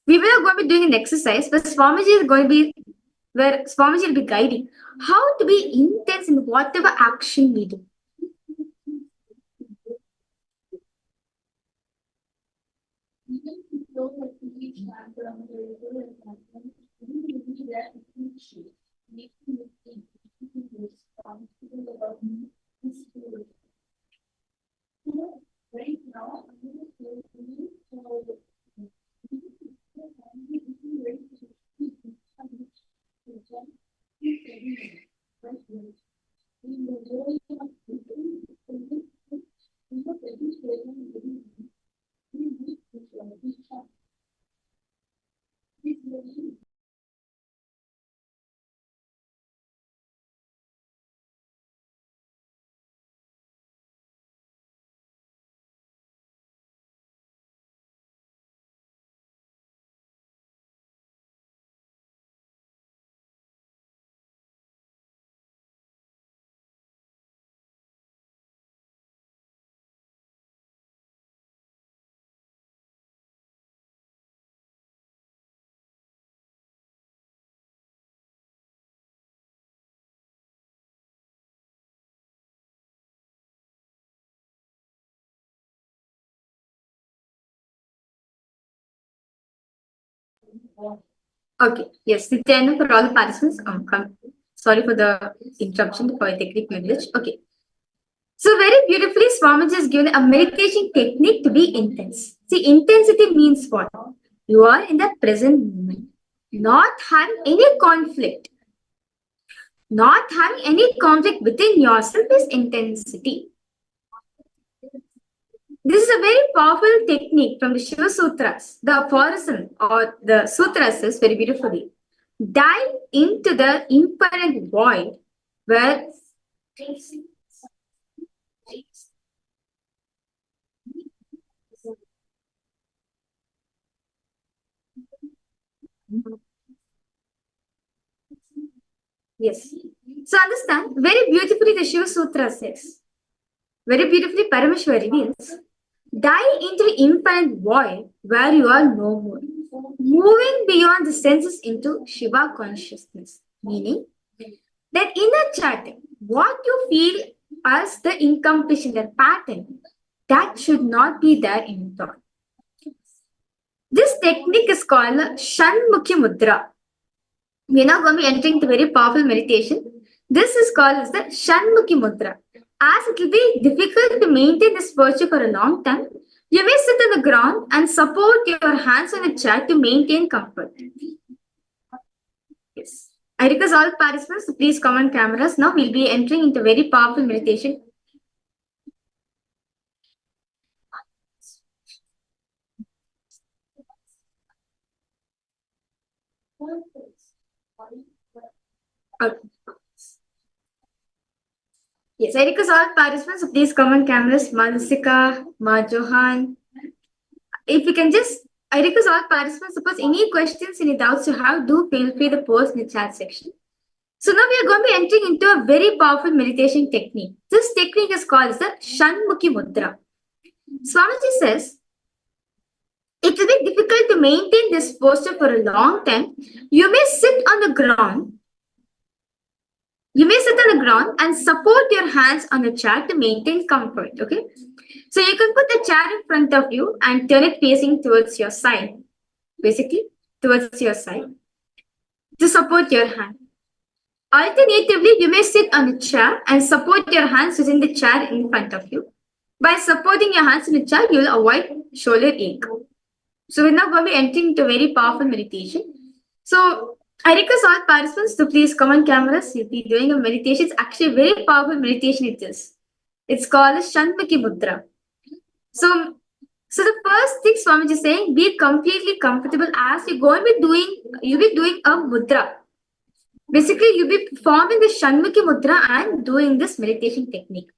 We will going to be doing an exercise where Swamiji is going to be, where Swamiji will be guiding how to be intense in whatever action we do. Okay, yes, Nityananda for all the participants. Sorry for the interruption for technical privilege. Okay. So very beautifully, Swamiji has given a meditation technique to be intense. See, intensity means what? You are in the present moment, not having any conflict. Not having any conflict within yourself is intensity. This is a very powerful technique from the Shiva Sutras. The aphorism or the sutra says very beautifully, dive into the impermanent void where yes. So understand, very beautifully the Shiva Sutra says, very beautifully Paramashiva reveals, dive into the infinite void where you are no more, moving beyond the senses into Shiva consciousness, meaning that inner chatting, what you feel as the incompletion, the pattern, that should not be there in thought. This technique is called Shanmukhi Mudra. We are now going to be entering the very powerful meditation. This is called as the Shanmukhi Mudra. As it will be difficult to maintain this posture for a long time, you may sit on the ground and support your hands on the chair to maintain comfort. Yes. I request all participants to please come on cameras. Now we'll be entering into very powerful meditation. Okay. Yes, I request all participants to please come on cameras. Mansika, Ma Johan. If you can just, I request all participants to post any questions, any doubts you have, do feel free to post in the chat section. So now we are going to be entering into a very powerful meditation technique. This technique is called the Shanmukhi Mudra. Swamiji says, it will be difficult to maintain this posture for a long time. You may sit on the ground. You may sit on the ground and support your hands on the chair to maintain comfort. Okay. So you can put the chair in front of you and turn it facing towards your side. Basically, towards your side to support your hand. Alternatively, you may sit on the chair and support your hands using the chair in front of you. By supporting your hands in the chair, you will avoid shoulder ache. So we're now going to be entering into a very powerful meditation. So I request all participants to please come on cameras. You'll be doing a meditation. It's actually a very powerful meditation it is. It's called Shanmukhi Mudra. So the first thing Swamiji is saying, be completely comfortable as you'll be doing a mudra. Basically, you'll be performing the Shanmukhi Mudra and doing this meditation technique.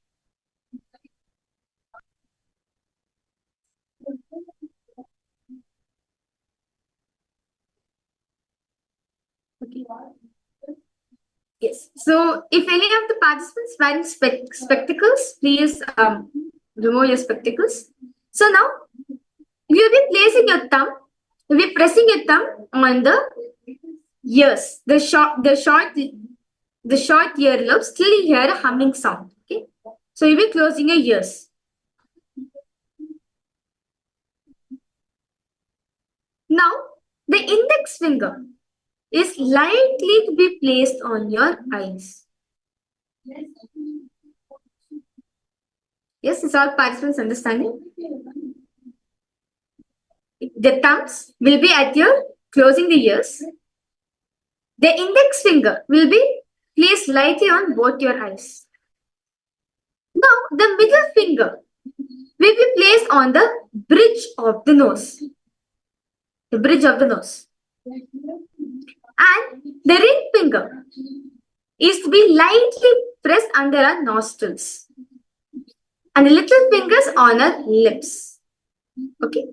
Okay. Yes. So if any of the participants wearing spectacles, please remove your spectacles. So now you'll be placing your thumb, you'll be pressing your thumb on the ears, the short earlobes till you hear a humming sound. Okay. So you'll be closing your ears. Now the index finger is lightly to be placed on your eyes. Yes, is all participants understanding? The thumbs will be at your closing the ears. The index finger will be placed lightly on both your eyes. Now, the middle finger will be placed on the bridge of the nose. The bridge of the nose. And the ring finger is to be lightly pressed under our nostrils. And the little fingers on our lips. Okay.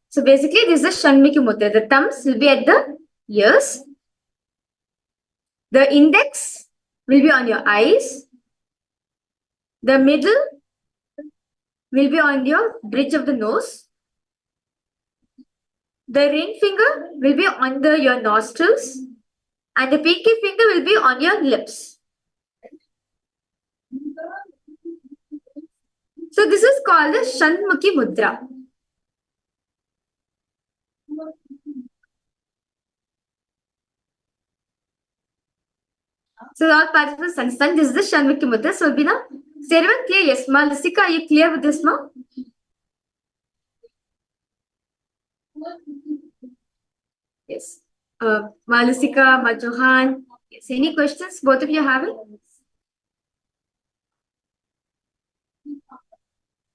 So basically, this is the Shanmukhi Mudra. The thumbs will be at the ears. The index will be on your eyes. The middle will be on your bridge of the nose. The ring finger will be under your nostrils. And the pinky finger will be on your lips. So this is called the Shanmukhi Mudra. So all participants understand this is the Shanmukhi Mudra. So be now, is everyone clear? Yes, Ma Lisika, are you clear with this now? Yes. Malasika, Majohan. Yes. Any questions? Both of you have it?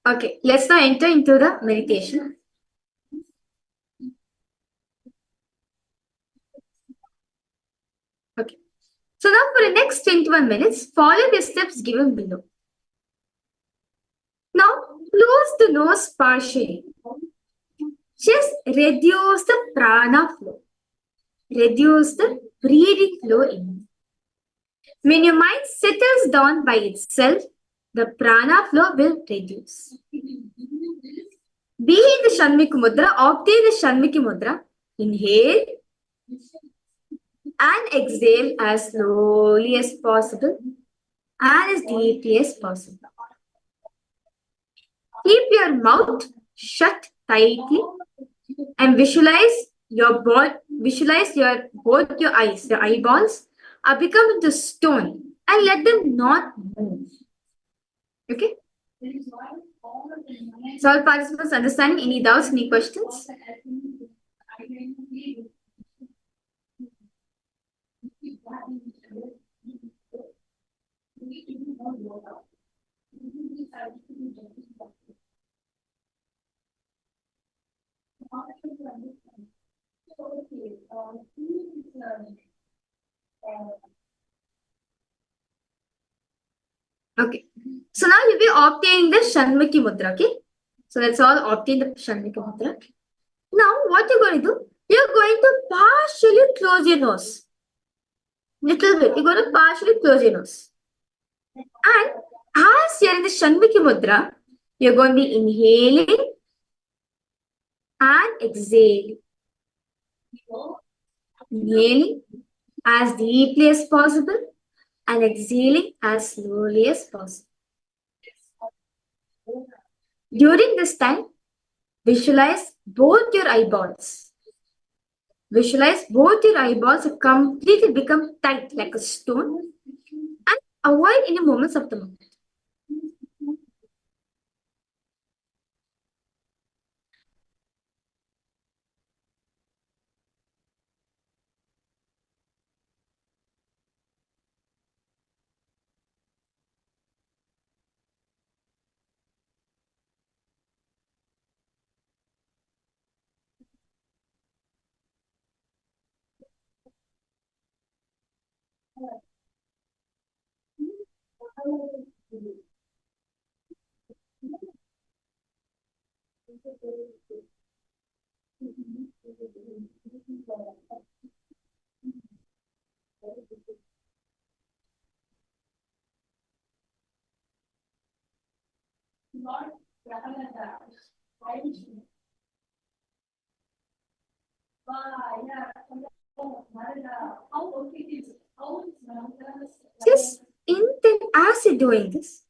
Okay. Let's now enter into the meditation. Okay. So now for the next 21 minutes, follow the steps given below. Now close the nose partially. Just reduce the prana flow. Reduce the breathing flow in. When your mind settles down by itself, the prana flow will reduce. Be in the Shanmukha Mudra, obtain the Shanmukha Mudra. Inhale and exhale as slowly as possible and as deeply as possible. Keep your mouth shut tightly and visualize your both your eyes, your eyeballs are become into stone and let them not move. Okay? So all participants understanding, any doubts, any questions? Okay. So now you'll be obtaining the Shanmukhi Mudra, okay? So that's all, obtain the Shanmukhi Mudra. Now what you're going to do, you're going to partially close your nose. Little bit. You're going to partially close your nose. And as you're in the Shanmukhi Mudra, you're going to be inhaling and exhaling. Inhaling as deeply as possible and exhaling as slowly as possible. During this time, visualize both your eyeballs. Visualize both your eyeballs have completely become tight like a stone and avoid any moments of the moment. Just as you're doing this,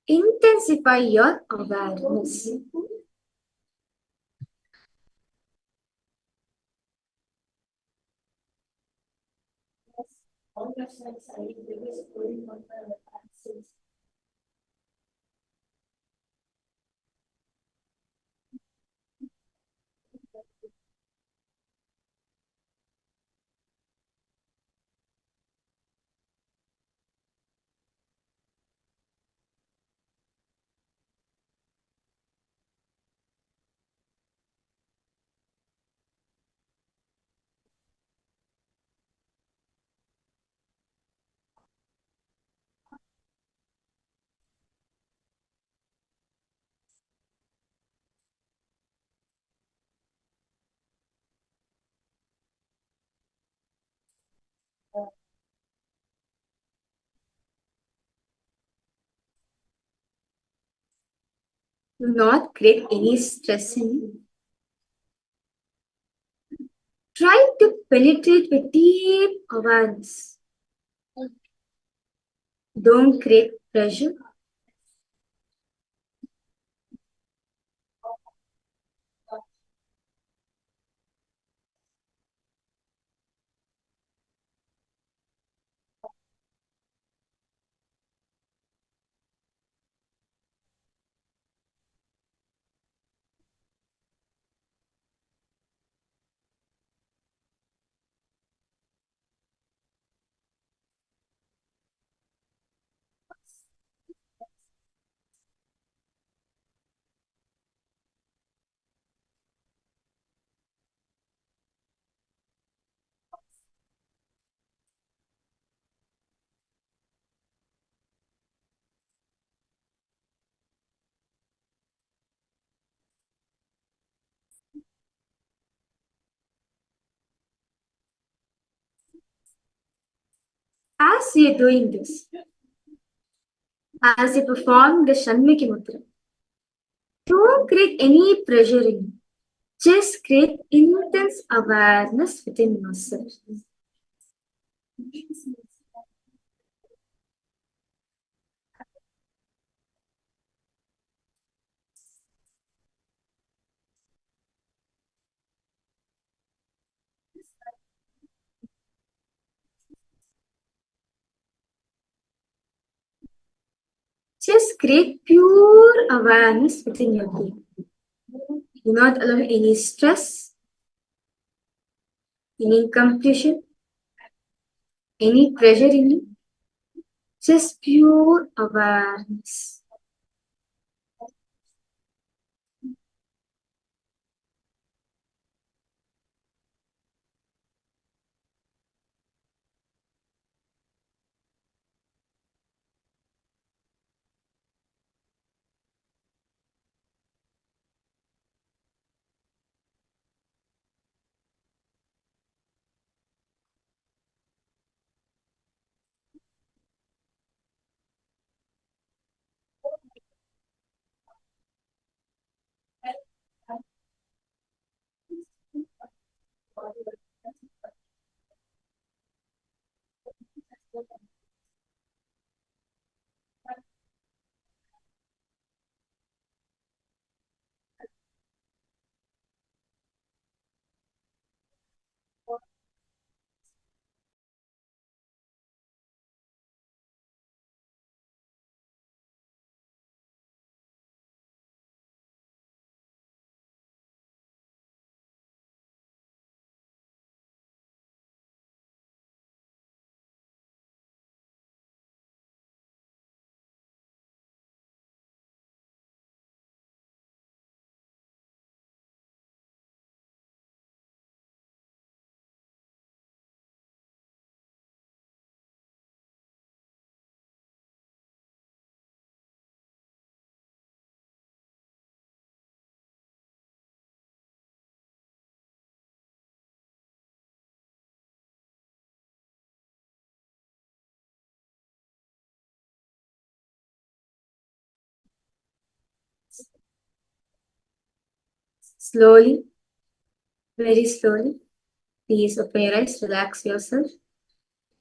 intensify your awareness. Do not create any stress in you. Try to penetrate with deep awareness. Don't create pressure. as you're doing this, as you perform the Shanmukhi Mudra, don't create any pressure in you. Just create intense awareness within yourself. Just create pure awareness within your being. Do not allow any stress, any compulsion, any pressure in you. Just pure awareness. Slowly, very slowly, please open your eyes, relax yourself.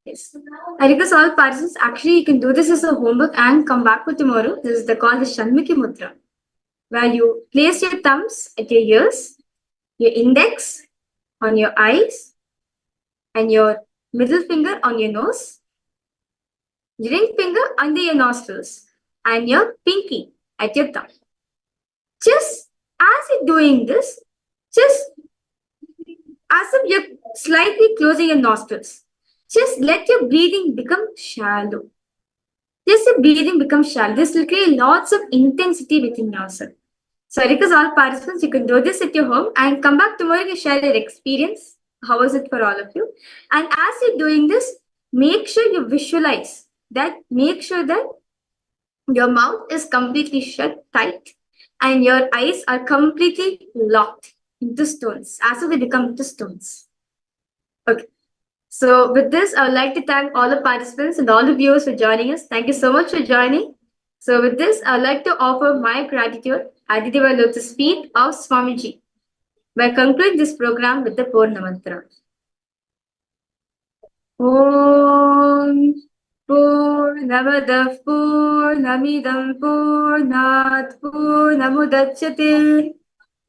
Yes. I request all participants, actually, you can do this as a homework and come back for tomorrow. This is called the Shanmukhi Mudra, where you place your thumbs at your ears, your index on your eyes, and your middle finger on your nose, your ring finger under your nostrils, and your pinky at your thumb. Just as you're doing this, just as if you're slightly closing your nostrils. Just let your breathing become shallow. Just your breathing become shallow. This will create lots of intensity within yourself. So I request all participants, you can do this at your home and come back tomorrow to share your experience. How was it for all of you? And as you're doing this, make sure you visualize that, make sure that your mouth is completely shut tight and your eyes are completely locked into stones, as if they become into stones. Okay. So with this, I would like to thank all the participants and all the viewers for joining us. Thank you so much for joining. So with this, I would like to offer my gratitude at the divine lotus feet of Swamiji by concluding this program with the Purna Mantra. Om Purnamadav Purnamidam Purnat Purnamudachyate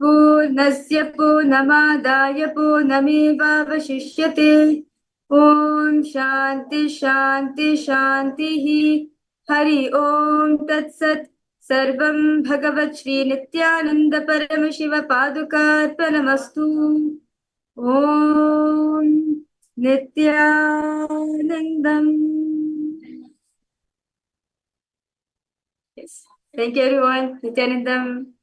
Purnasya Purnamadaya Purnamevavashishyate. Om Shanti Shanti Shanti Hari Om Tat Sat Sarvam Bhagavat Sri Nityananda Paramashiva Padukarpanamastu. Om Nityanandam. Yes. Thank you everyone. Nityanandam.